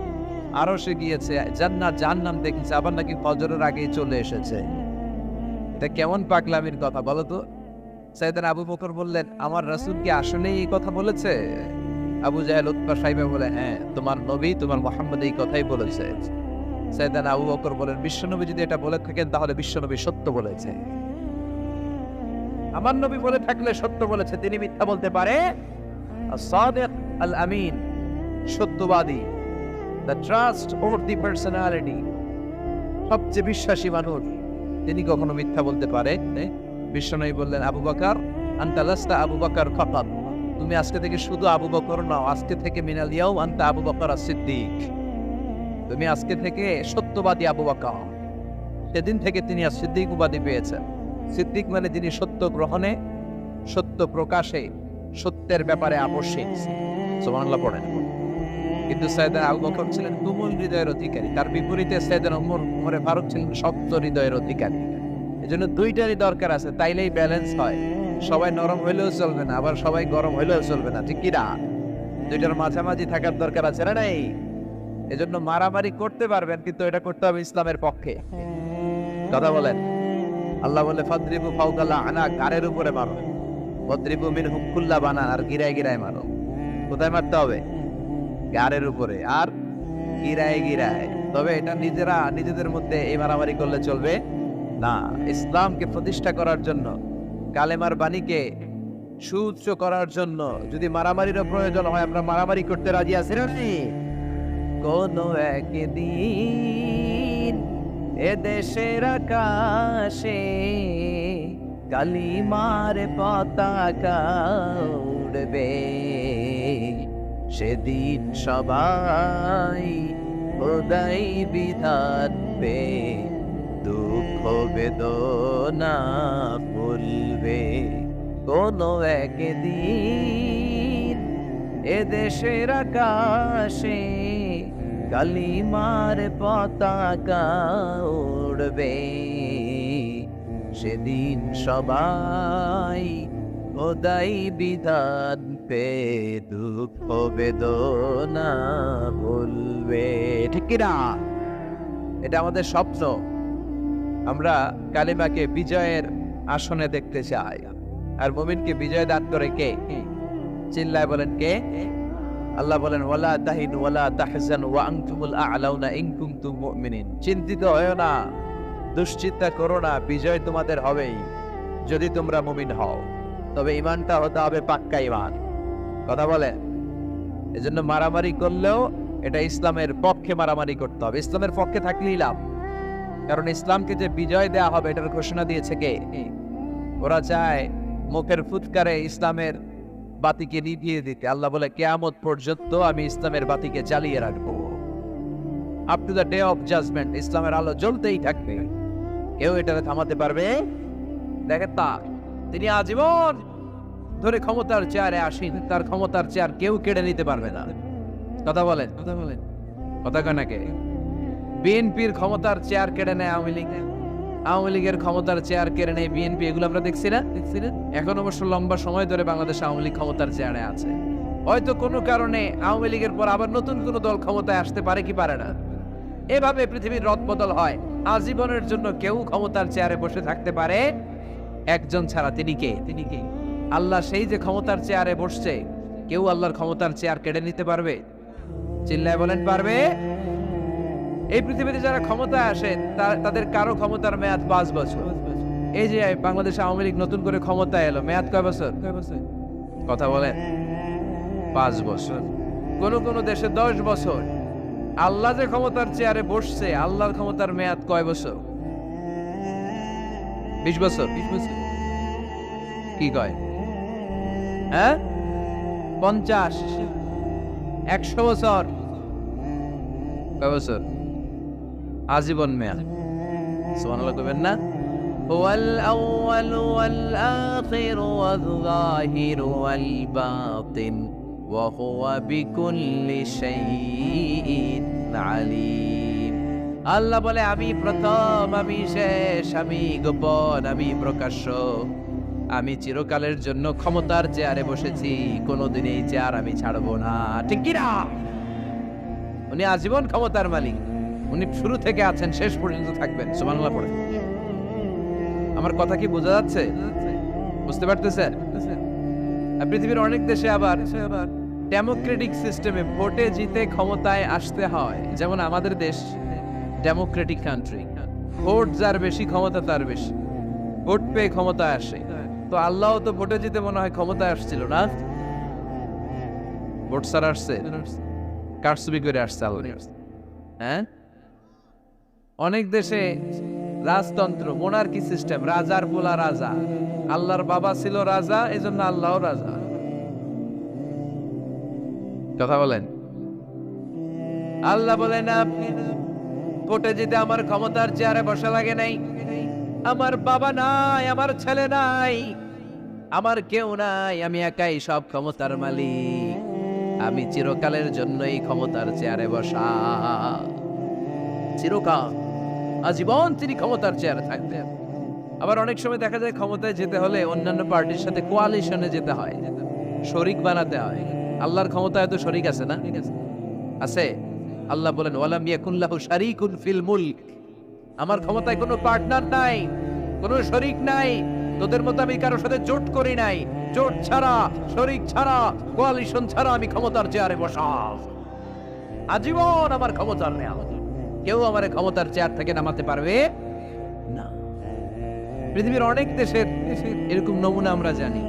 আরো সে গিয়েছে, জান্নাত জাহান্নাম দেখেছে, আবার নাকি ফজরের আগেই চলে এসেছে। এটা কেমন পাগলামির কথা বলো তো? সাইয়েদনা আবু বকর বললেন আমার রাসূল কি আসলেই এই কথা বলেছে? আবু জাহেল, উতবা, সাইবা বলে হ্যাঁ, তোমার নবী, তোমার মুহাম্মদ এই কথাই বলেছে। সাইয়েদনা আবু বকর বলেন বিশ্বনবী যদি এটা বলে থাকেন তাহলে বিশ্বনবী সত্য বলেছে। আমার নবী বলে থাকলে সত্য বলেছে, তিনি মিথ্যা বলতে পারে? as-sadiq al-amin, সত্যবাদী, the trust over the personality, সবচেয়ে বিশ্বাসী মানুষ, তিনি কখনো মিথ্যা বলতে পারে? বিশ্বনবী বললেন আবু বকর আনতা লাস্তা আবু বকর ফাকাত, তুমি আজকে থেকে শুধু আবু বকর নও, আজকে থেকে মিনাল ইয়াউম আনতা আবু বকর as-সিদ্দিক, তুমি আজকে থেকে সত্যবাদী আবু বকর। সেদিন থেকে তিনি as-সিদ্দিক উপাধি পেয়েছেন। সিদ্দিক মানে যিনি সত্য গ্রহণে, সত্য প্রকাশে, সত্যের ব্যাপারে আপসহীন। সুবহানাল্লাহ পড়েন। কিন্তু সাইয়েদনা আবু বকর ছিলেন কোমল হৃদয়ের অধিকারী, তার বিপরীতে সাইয়েদনা ওমরে ফারুক ছিলেন শক্ত হৃদয়ের অধিকারী। এজন্য দুইটারই দরকার আছে, তাইলেই ব্যালেন্স হয়। সবাই নরম হইলেও চলবে না, আবার সবাই গরম হইলেও চলবে না, ঠিক কি না? দুইটার মাঝামাঝি থাকার দরকার আছে না নাই? এজন্য মারামারি করতে পারবেন, কিন্তু এটা করতে হবে ইসলামের পক্ষে। কথা বলেন। আল্লাহ বলে ফাদরিবু ফাওকাল আনাক, গারের উপরে মারো, ফাদরিবু মিনহুম কুল্লা বানান, আর গিরায় গিরায় মারো। কোথায় মারতে হবে? গারের উপরে আর গিরায় গিরায়। তবে এটা নিজেদের মধ্যে এই মারামারি করলে চলবে না। ইসলামকে প্রতিষ্ঠা করার জন্য, কালেমার বাণীকে সুউচ্চ করার জন্য যদি মারামারিরও প্রয়োজন হয়, আমরা মারামারি করতে রাজি আছি না? কোনো একদিন এ দেশের আকাশে কালিমার পতাকা উড়বে, সেদিন সবাই খোদাই বিধান পে দুঃখ বেদনা ভুলবে। কোনো একদিন এ দেশের আকাশে কালিমার পতাকা উড়বে, সেদিন সবাই খোদাই বিধান পে দুঃখ বেদনা ভুলবে, ঠিক কিনা? এটা আমাদের স্বপ্ন। আমরা কালিমাকে বিজয়ের আসনে দেখতে চাই। আর মুমিনকে বিজয় দান করে কে? চিল্লায় বলেন কে? আল্লাহ বলেন ওয়ালা তাহিনু ওয়ালা তাহজানু ওয়া আনতুমুল আ'লাউনা ইন কুনতুম মুমিনিন। চিন্তিত হয়ো না, দুশ্চিন্তা করো না, বিজয় তোমাদের হবেই যদি তোমরা মুমিন হও। তবে ঈমানটা হতে হবে পাক্কা ঈমান। কথা বলেন? এজন্য মারামারি করলেও এটা ইসলামের পক্ষে মারামারি করতে হবে, ইসলামের পক্ষে থাকলেই লাভ। কারণ ইসলামকে যে বিজয় দেয়া হবে এটার ঘোষণা দিয়েছে কে? ওরা চায় মুখের ফুৎকারে ইসলামের বাতিকে নিভিয়ে দিতে। আল্লাহ বলে কিয়ামত পর্যন্ত আমি ইসলামের বাতিকে জ্বালিয়ে রাখবো। Up to the day of judgment ইসলামের আলো জ্বলতেই থাকবে, কেউ এটাকে থামাতে পারবে? দেখেন তা তিনি আজীবন ধরে ক্ষমতার চেয়ারে আসেন, তার ক্ষমতার চেয়ার কেউ কেড়ে নিতে পারবে না। কথা বলেন? কথা কয় নাকি? বিএনপির ক্ষমতার চেয়ার কেড়ে নেয় আওয়ামী লীগ, আওয়ামী লীগের ক্ষমতার চেয়ার কেড়ে নেয় বিএনপি। এগুলো আমরা দেখছি না? এখন অবশ্য লম্বা সময় ধরে বাংলাদেশ আওয়ামী লীগ ক্ষমতার চেয়ারে আছে। হয়তো কোনো কারণে আওয়ামী লীগের পর আবার নতুন কোনো দল ক্ষমতায় আসতে পারে কি পারে না। এভাবে পৃথিবীর রদবদল হয়। আজীবনের জন্য কেউ ক্ষমতার চেয়ারে বসে থাকতে পারে একজন ছাড়া। তিনি কে? আল্লাহ। সেই যে ক্ষমতার চেয়ারে বসছে, কেউ আল্লাহর ক্ষমতার চেয়ার কেড়ে নিতে পারবে? চিল্লায় বলেন পারবে? এই পৃথিবীতে যারা ক্ষমতায় আসে তাদের কারো ক্ষমতার মেয়াদ 5 বছর। এই যে বাংলাদেশ আওয়ামী লীগ নতুন করে ক্ষমতায় এলো, মেয়াদ কয় বছর? কথা বলেন? 5 বছর। কোন কোন দেশে 10 বছর। আল্লাহ যে ক্ষমতার চেয়ারে বসছে, আল্লাহর ক্ষমতার মেয়াদ কয় বছর? 20 বছর। কি কয়? হ্যাঁ, 50, 100 বছর। কয় বছর? আজীবন মেয়াদ। সুবহানাল্লাহ কইবেন না? হুয়াল আউয়ালু ওয়াল আখিরু ওয়াল যাহিরু ওয়াল বাতিন ওয়া হুয়া বিকুল্লি শাইইন আলীম। আল্লাহ বলে আমি প্রথম, আমি শেষ, আমি গোপন, আমি প্রকাশ্য। আমি চিরকালের জন্য ক্ষমতার চেয়ারে বসেছি, কোনোদিন এই চেয়ার আমি ছাড়বো না। ঠিক কি না? উনি আজীবন ক্ষমতার মালিক। উনি শুরু থেকে আছেন, শেষ পর্যন্ত থাকবেন। সুবহানাল্লাহ পড়ে। আমার কথা কি বোঝা যাচ্ছে? বুঝতে পারতেছেন? পৃথিবীর অনেক দেশে আবার ডেমোক্রেটিক সিস্টেমে ভোটে জিতে ক্ষমতায় আসতে হয়। যেমন আমাদের দেশ ডেমোক্রেটিক কান্ট্রি, ভোট যার বেশি ক্ষমতা তার বেশি, ভোট পেয়ে ক্ষমতায় আসে। তো আল্লাহ তো ভোটে জিতে মনে হয় ক্ষমতায় আসছিল না, ভোট ছাড়া আসছে, কারচুপি করে আসছে আল্লাহ। হ্যাঁ, অনেক দেশে রাজতন্ত্র, মোনার্কি সিস্টেম, রাজার পোলা রাজা। আল্লাহর বাবা ছিল রাজা, এজন্য আল্লাহও রাজা। কথা বলেন? আল্লাহ বলেন আপনি ভোটে জিতে আমার ক্ষমতার চেয়ারে বসা লাগে নাই। আমার বাবা নাই, আমার ছেলে নাই, আমার কেউ নাই, আমি একাই সব ক্ষমতার মালিক। আমি চিরকালের জন্য এই ক্ষমতার চেয়ারে বসা। চিরকাল, আজীবন তিনি ক্ষমতার চেয়ারে থাকতেন। আবার অনেক সময় দেখা যায় ক্ষমতায় যেতে হলে অন্যান্য পার্টির সাথে কোয়ালিশনে যেতে হয়, শরিক বানাতে হয়। আল্লাহর ক্ষমতায় তো শরিক আছে না? আছে। আল্লাহ বলেন ওয়ালাম ইয়াকুল্লাহু শারীকুন ফিল মুলক। আমার ক্ষমতায় কোনো পার্টনার নাই, কোনো শরিক নাই। তোদের মতো আমি কারোর সাথে জোট করি নাই। জোট ছাড়া, শরিক ছাড়া, কোয়ালিশন ছাড়া আমি ক্ষমতার চেয়ারে বসা। আজীবন আমার ক্ষমতার নেওয়া, কেউ আমার ক্ষমতার চেয়ার থেকে নামাতে পারবে না। পৃথিবীর অনেক দেশের এরকম নমুনা আমরা জানি।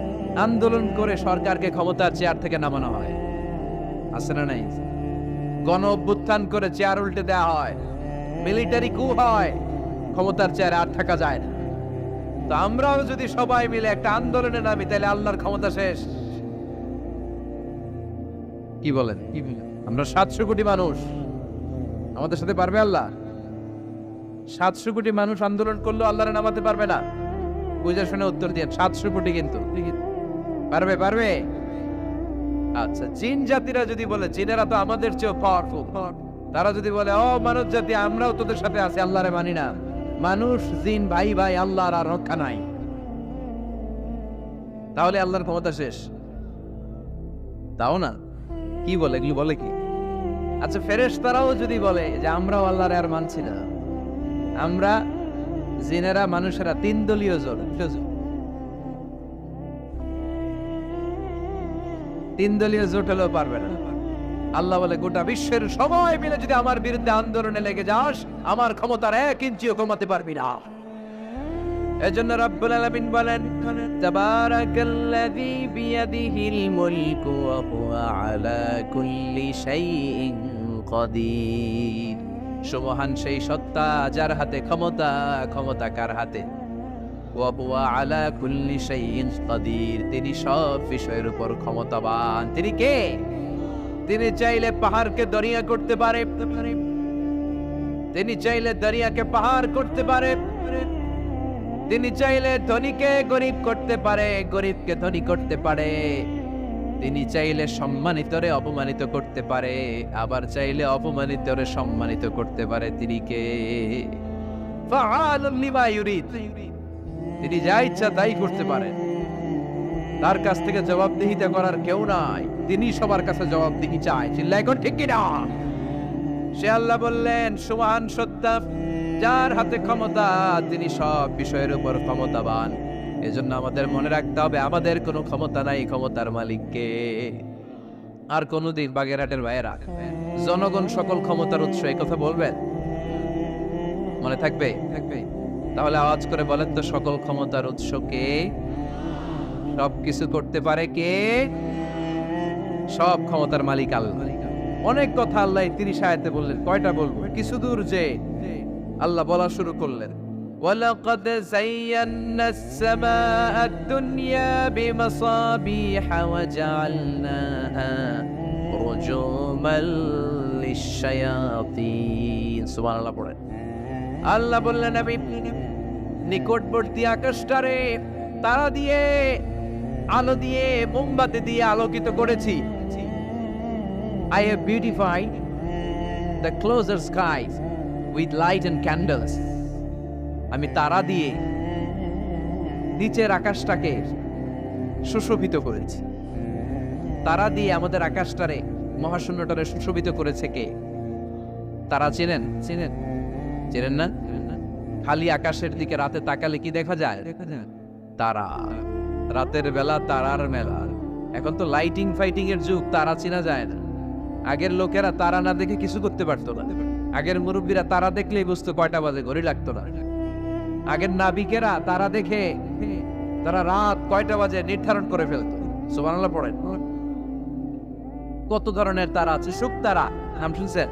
আন্দোলন করে সরকারকে ক্ষমতার চেয়ার থেকে নামানো হয়, আছে না নাই? গণ অভ্যুত্থান করে চেয়ার উল্টে দেওয়া হয়, মিলিটারি কু হয়, ক্ষমতার চেয়ারে আর থাকা যায় না। তো আমরাও যদি সবাই মিলে একটা আন্দোলনে নামি, তাহলে আল্লাহর ক্ষমতা শেষ। কি বলেন? আমরা 700 কোটি মানুষ, আমাদের সাথে পারবে আল্লাহ? 700 কোটি মানুষ আন্দোলন করলেও আল্লাহরে নামাতে পারবে না? বুঝে শুনে উত্তর দিয়ে। 700 কোটি কিন্তু পারবে? পারবে? আচ্ছা, জিন জাতিরা যদি বলে, জিনেরা তো আমাদের চেয়ে পাওয়ারফুল, তারা যদি বলে ও মানব জাতি আমরাও তোদের সাথে আছি, আল্লাহরে মানি না, মানুষ জিন ভাই ভাই, আল্লাহর আর রক্ষা নাই। তাহলে আল্লাহর ক্ষমতা শেষ? তাও না, কি বলে, এগুলো বলে কি? আচ্ছা, ফেরেশতারাও যদি বলে যে আমরাও আল্লাহর আর মানছি না, আমরা জিনেরা মানুষেরা 3 দলীয় জোট, 3 দলীয় জোট হলেও পারবে না। আল্লাহ বলে গোটা বিশ্বের সবাই মিলে যদি আমার বিরুদ্ধে আন্দোলনে লেগে যাস, আমার ক্ষমতার 1 ইঞ্চিও কমাতে পারবি না। এজন্য রব্বুল আলামিন বলেন, তাবারাকাল্লাযী বিয়াদিহিল মুলকু ওয়া হুয়া আলা কুল্লি শাইইন কাদির। সুবহান সেই সত্তা যার হাতে ক্ষমতা, ক্ষমতা কার হাতে? ওয়া হুয়া আলা কুল্লি শাইইন কাদির, তিনি সব বিষয়ের উপর ক্ষমতাবান। তিনি কে? তিনি চাইলে পাহাড়কে দরিয়া করতে পারে, তিনি চাইলে দরিয়াকে পাহাড় করতে পারে, তিনি চাইলে ধনীকে গরিব করতে পারে, গরিবকে ধনী করতে পারে, তিনি চাইলে সম্মানিতরে অপমানিত করতে পারে, আবার চাইলে অপমানিতরে সম্মানিত করতে পারে। তিনি কে? ফাআলুন লিমা ইউরিদ, তিনি যা ইচ্ছা তাই করতে পারেন। তার কাছ থেকে জবাবদিহিতা করার কেউ নাই, তিনি সবার কাছে জবাবদিহি চায়। চিল্লায় কোন ঠিক কিনা? সে আল্লাহ বললেন, সুবহান সত্তা যার হাতে ক্ষমতা, তিনি সব বিষয়ের উপর ক্ষমতাবান। এজন্য আমাদের মনে রাখতে হবে আমাদের কোনো ক্ষমতা নাই, ক্ষমতার মালিককে। আর কোনদিন বাগেরহাটের ভাইয়েরা জনগণ সকল ক্ষমতার উৎস, এই কথা বলবেন? মনে থাকবে? তাহলে আওয়াজ করে বলেন তো, সকল ক্ষমতার উৎস কে? সবকিছু করতে পারে কে? সব ক্ষমতার মালিক আল্লাহ। অনেক কথা আল্লাহ 30 আয়াতে বললেন, কয়টা বলবো? কিছু দূর যে আল্লাহ বলা শুরু করলেন, ওয়ালাকাদ যায়্যানাস সামাআদ দুনিয়া বিমাসাবিহা ওয়া জাআলনাহা রুজুমাল লিশ-শায়াতিন। সুবহানাল্লাহ পড়েন। আল্লাহ বললেন, আমি নিকটবর্তী আকাশটারে তারা দিয়ে, আলো দিয়ে, মোমবাতি দিয়ে আলোকিত করেছি। I have beautified the closer skies with light and candles. আমি তারা দিয়ে নিচের আকাশটাকে সুশোভিত করেছি। তারা দিয়ে আমাদের আকাশটারে, মহাশূন্যটারে সুশোভিত করেছে কে? তারা চেনেন? চেনেন না? খালি আকাশের দিকে রাতে তাকালে কি দেখা যায়? তারা। রাতের বেলা তারার মেলা। এখন তো লাইটিং ফাইটিং এর যুগ, তারা চেনা যায় না। আগের লোকেরা তারা না দেখে কিছু করতে পারতো না। আগের মুরব্বীরা তারা দেখলেই বুঝতো কয়টা বাজে, ঘড়ি লাগতো না। আগের নাবিকেরা তারা দেখে তারা রাত কয়টা বাজে নির্ধারণ করে ফেলতো। সুবহানাল্লাহ পড়েন। কত ধরনের তারা আছে। শুক তারা নাম শুনছেন?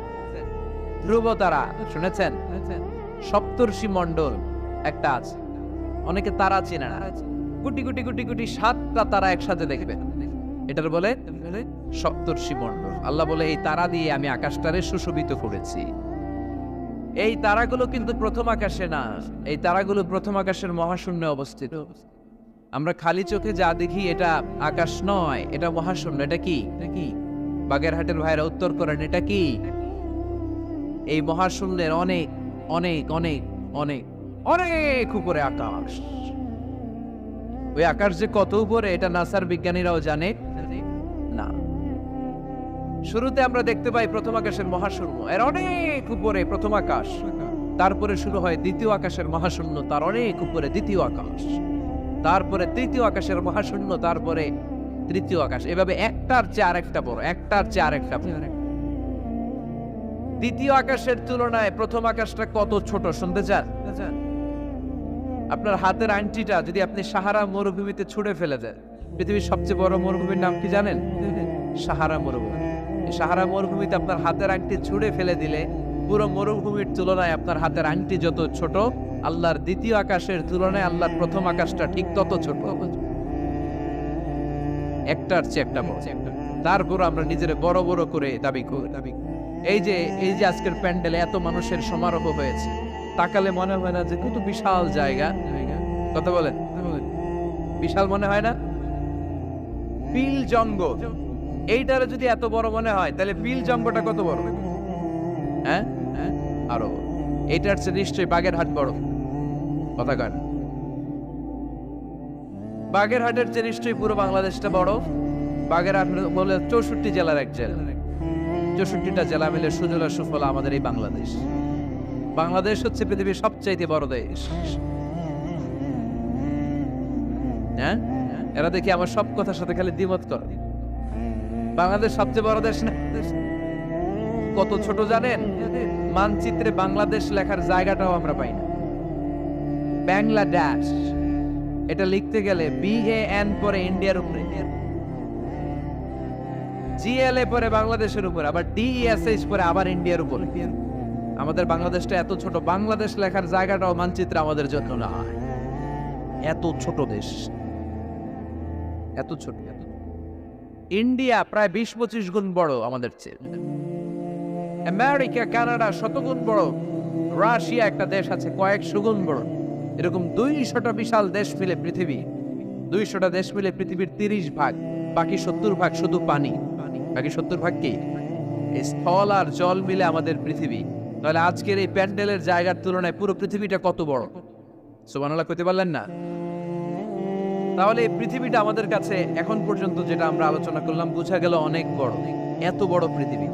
ধ্রুব তারা শুনেছেন? সপ্তর্ষি মণ্ডল একটা আছে, অনেকে তারা চেনে না। কোটি কোটি কোটি কোটি 7টা তারা একসাথে দেখবেন, এটার বলে সপ্তর্ষি মণ্ডল। আল্লাহ বলে, এই তারা দিয়ে আমি আকাশটারে সুশোভিত করেছি। এই তারাগুলো কিন্তু প্রথম আকাশে না, এই তারাগুলো প্রথম আকাশের মহাশূন্যে অবস্থিত। আমরা খালি চোখে যা দেখি এটা আকাশ নয়, এটা মহাশূন্য। এটা কি? বাগেরহাটের ভাইরা উত্তর করেন, এটা কি? এই মহাশূন্যের অনেক অনেক অনেক অনেক অনেক উপরে আকাশ। ওই আকাশ যে কত উপরে, এটা নাসার বিজ্ঞানীরাও জানে না। শুরুতে আমরা দেখতে পাই প্রথম আকাশের মহাশূন্য, এর অনেক উপরে প্রথম আকাশ। তারপরে শুরু হয় দ্বিতীয় আকাশের মহাশূন্য, তার অনেক উপরে দ্বিতীয় আকাশ। তারপরে তৃতীয় আকাশের মহাশূন্য, তারপরে তৃতীয় আকাশ। এভাবে একটার চেয়ে আরেকটা বড়, একটার চেয়ে আরেকটা বড়। দ্বিতীয় আকাশের তুলনায় প্রথম আকাশটা কত ছোট শুনতে চান? আপনার হাতের আংটিটা যদি আপনি সাহারা মরুভূমিতে ছুঁড়ে ফেলে দেন, পৃথিবীর সবচেয়ে বড় মরুভূমির নাম কি জানেন? সাহারা মরুভূমি। সাহারা মরুভূমিতে আপনার হাতের আংটি ছুঁড়ে ফেলে দিলে পুরো মরুভূমির তুলনায় আপনার হাতের আংটি যত ছোট, আল্লাহর দ্বিতীয় আকাশের তুলনায় আল্লাহর প্রথম আকাশটা ঠিক তত ছোট। একটার চেয়ে একটা বড়। তারপর আমরা নিজের বড় বড় করে দাবি করি। এই যে আজকের প্যান্ডেলে এত মানুষের সমারোহ হয়েছে, তাকালে মনে হয় না যে কত বিশাল জায়গা? কথা বলেন, বিশাল মনে হয় না? বিল জঙ্গল, এইটারে যদি এত বড় মনে হয়, তাহলে বিল জঙ্গলটা কত বড়? হ্যাঁ, আরো। এইটার চেয়ে নিশ্চয়ই বাগেরহাট বড়। কথা কয় না? বাগেরহাটের চেয়ে নিশ্চয়ই পুরো বাংলাদেশটা বড়। বাগেরহাট বলে 64 জেলার এক জেলা, 64টা জেলা মিলে সুজলা সুফলা আমাদের এই বাংলাদেশ। বাংলাদেশ হচ্ছে পৃথিবীর সবচাইতে বড় দেশ। হ্যাঁ, এরা দেখি আমার সব কথার সাথে খালি দ্বিমত করে। বাংলাদেশ সবচেয়ে বড় দেশ না? কত ছোট জানেন? মানচিত্রে বাংলাদেশ লেখার জায়গাটাও আমরা পাই না। বাংলাদেশ এটা লিখতে গেলে BAN পরে ইন্ডিয়ার উপরে, GLA পরে বাংলাদেশের উপরে, আবার DESH পরে আবার ইন্ডিয়ার উপরে। আমাদের বাংলাদেশটা এত ছোট, বাংলাদেশ লেখার জায়গাটাও মানচিত্রে আমাদের জন্য না। এত ছোট দেশ, এত ছোট। ইন্ডিয়া প্রায় 20-25 গুণ বড় আমাদের চেয়ে। আমেরিকা, কানাডা শতগুণ বড়। রাশিয়া একটা দেশ আছে কয়েকশো গুণ বড়। এরকম 200টা বিশাল দেশ মিলে পৃথিবী, 200টা দেশ মিলে পৃথিবীর 30 ভাগ, বাকি 70 ভাগ শুধু পানি। বাকি 70 ভাগ কি? স্থল আর জল মিলে আমাদের পৃথিবী। তাহলে আজকের এই প্যান্ডেলের জায়গার তুলনায় পুরো পৃথিবীটা কত বড়? সুবহানাল্লাহ কইতে পারলেন না? তাহলে এই পৃথিবীটা আমাদের কাছে এখন পর্যন্ত যেটা আমরা আলোচনা করলাম বোঝা গেল অনেক বড়, এত বড় পৃথিবী।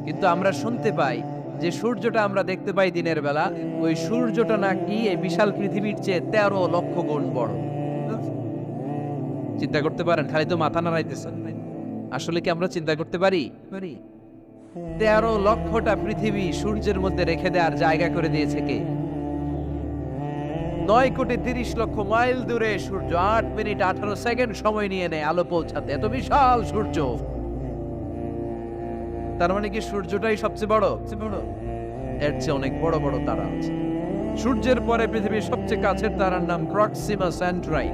কিন্তু আমরা শুনতে পাই যে সূর্যটা আমরা দেখতে পাই দিনের বেলা, ওই সূর্যটা নাকি এই বিশাল পৃথিবীর চেয়ে 13 লক্ষ গুণ বড়। চিন্তা করতে পারেন? খালি তো মাথা নাড়াইতেছেন। আসলে কি আমরা চিন্তা করতে পারি? 13 লক্ষটা পৃথিবী সূর্যের মধ্যে রেখে দেওয়ার জায়গা করে দিয়েছে কে? 9 কোটি 30 লক্ষ মাইল দূরে সূর্য 8 মিনিট 18 সেকেন্ড সময় নিয়ে নেয় আলো পৌঁছাতে। এত বিশাল সূর্য। তার মানে কি সূর্যটাই সবচেয়ে বড়? এর চেয়ে অনেক বড় বড় তারা আছে। সূর্যের পরে পৃথিবীর সবচেয়ে কাছের তারার নাম প্রক্সিমা সেন্ট্রাই।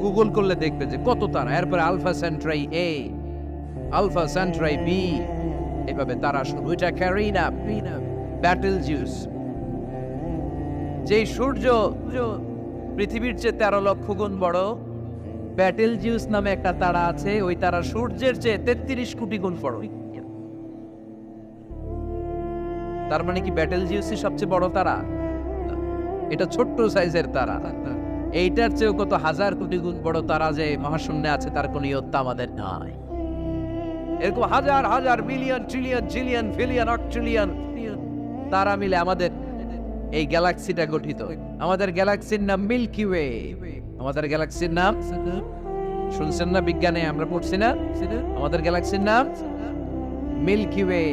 গুগল করলে দেখবে যে কত তারা। এরপরে Alpha Centauri A, Alpha Centauri B, এভাবে তারা শুরু। এটা ক্যারিনা, ব্যাটেলজিউস। যেই সূর্য পৃথিবীর চেয়ে 13 লক্ষ গুণ বড়, ব্যাটেলজিউস নামে একটা তারা আছে, ওই তারা সূর্যের চেয়ে 33 কোটি গুণ বড়। তার মানে কি ব্যাটেলজিউসই সবচেয়ে বড় তারা? এটা ছোট্ট সাইজের তারা। এইটার চেয়েও কত হাজার কোটি গুণ বড় তারা যে মহাশূন্যে আছে তার কোনো ইয়ত্তা আমাদের নাই। এরকম হাজার হাজার million trillion zillion billion octillion তারা মিলে আমাদের এই গ্যালাক্সিটা গঠিত। আমাদের গ্যালাক্সির নাম মিল্কি ওয়ে। আমাদের গ্যালাক্সির নাম শুনছেন না? বিজ্ঞানে আমরা পড়ছি না? আমাদের গ্যালাক্সির নাম মিল্কি ওয়ে।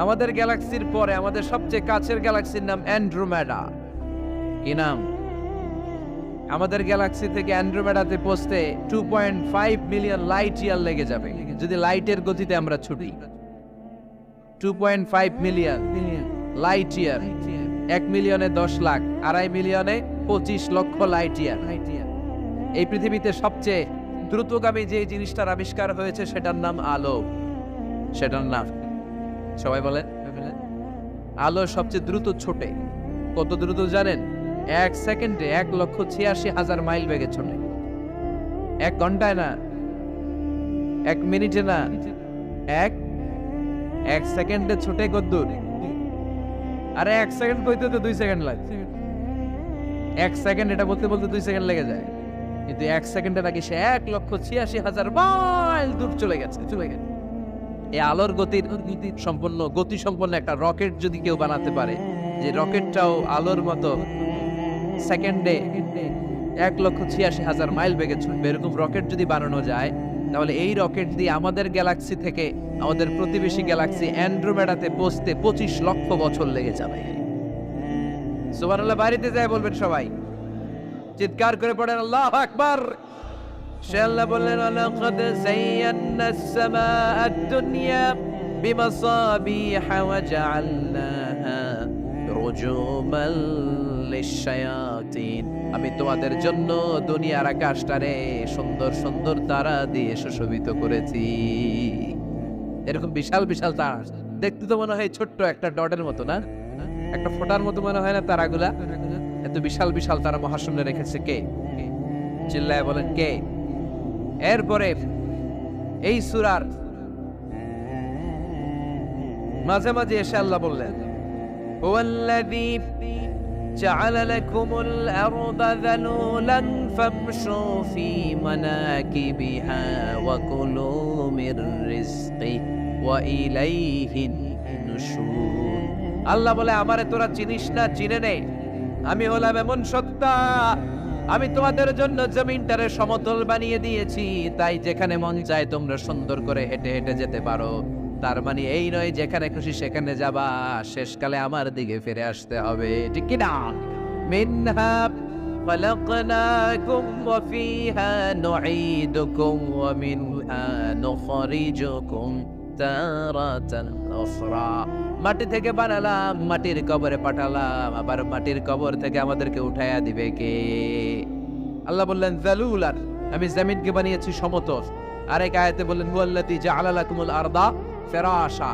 আমাদের গ্যালাক্সির পরে আমাদের সবচেয়ে কাছের গ্যালাক্সির নাম অ্যান্ড্রোমেডা। কি নাম? আমাদের গ্যালাক্সি থেকে অ্যান্ড্রোমেডাতে পৌঁছতে 2.5 মিলিয়ন লাইট ইয়ার লেগে যাবে যদি লাইটের গতিতে আমরা ছুটি। 2.5 মিলিয়ন লাইট ইয়ার। 1 মিলিয়নে 10 লাখ, 2.5 মিলিয়নে 25 লক্ষ লাইট ইয়ার। এই পৃথিবীতে সবচেয়ে দ্রুতগামী যে জিনিসটার আবিষ্কার হয়েছে সেটার নাম আলো। সেটার নাম সবাই বলেন। আলো সবচেয়ে দ্রুত ছোটে। কত দ্রুত জানেন? 1 সেকেন্ডে 1,86,000 মাইল বেগে ছোটে। 1 ঘন্টায় না, 1 মিনিটে না, 1 সেকেন্ডে ছোটে কত দূর? আরে 1 সেকেন্ড কইতে তো 2 সেকেন্ড লাগে। 1 সেকেন্ড এটা বলতে বলতে 2 সেকেন্ড লেগে যায়, কিন্তু 1 সেকেন্ডে নাকি সে 1,86,000 মাইল দূর চলে গেছে। এই আলোর গতি সম্পন্ন একটা রকেট যদি কেউ বানাতে পারে, যে রকেটটাও আলোর মতো সেকেন্ডে 1,86,000 মাইল বেগে ছুটবে, এরকম রকেট যদি বানানো যায়, তাহলে এই রকেট দিয়ে আমাদের গ্যালাক্সি থেকে আমাদের প্রতিবেশী গ্যালাক্সি অ্যান্ড্রোমেডাতে পৌঁছতে 25 লক্ষ বছর লেগে যাবে। সুবহানাল্লাহ। বাড়িতে যায় বলবেন সবাই, চিৎকার করে পড়েন আল্লাহু আকবার। সে আল্লাহ বললেন, লাকাদ যায়্যানাস সামাআদ দুনিয়া বিমাসাবিহা ওয়া জাআলনাহা রুজুমান লিশ-শায়াতিন। আমি তোমাদের জন্য দুনিয়ার আকাশটারে সুন্দর সুন্দর তারা দিয়ে সুশোভিত করেছি। এরকম বিশাল বিশাল তারা, দেখতে তো মনে হয় ছোট্ট একটা ডটের মতো না, একটা ফোঁটার মতো মনে হয় না তারাগুলা? এত বিশাল বিশাল তারা মহাশূন্যে রেখেছে কে? চিল্লায় বলেন কে? এরপরে এই সূরার মাঝে মাঝে এসে আল্লাহ বললেন, হুয়াল্লাযী جعل لكم الأرض ذلولا فامشوا في مناكبها وكلوا من رزقه وإليه النشور আল্লাহ বলে আমারে তোরা চিনিস না, চিনে নে, আমি হলাম এমন সত্তা, আমি তোমাদের জন্য জমিনটারে সমতল বানিয়ে দিয়েছি, তাই যেখানে মন চায় তোমরা সুন্দর করে হেঁটে হেঁটে যেতে পারো। তার মানে এই নয় যেখানে খুশি সেখানে যাবা, শেষকালে আমার দিকে ফিরে আসতে হবে, ঠিক কি না? মিনহা خلقناكم وفيها نعيدكم ومنها نخرجكم تارة أخرى মাটি থেকে বানালাম, মাটির কবরে পাঠালাম, আবার মাটির কবর থেকে আমাদেরকে উঠাইয়া দিবে কে? আল্লাহ বললেন যালুলান, আমি জমিনকে বানিয়েছি সমতল। আরেক আয়াতে বললেন ওয়াল্লাযী জাআলা লাকুমুল আরদা ফিরাশা,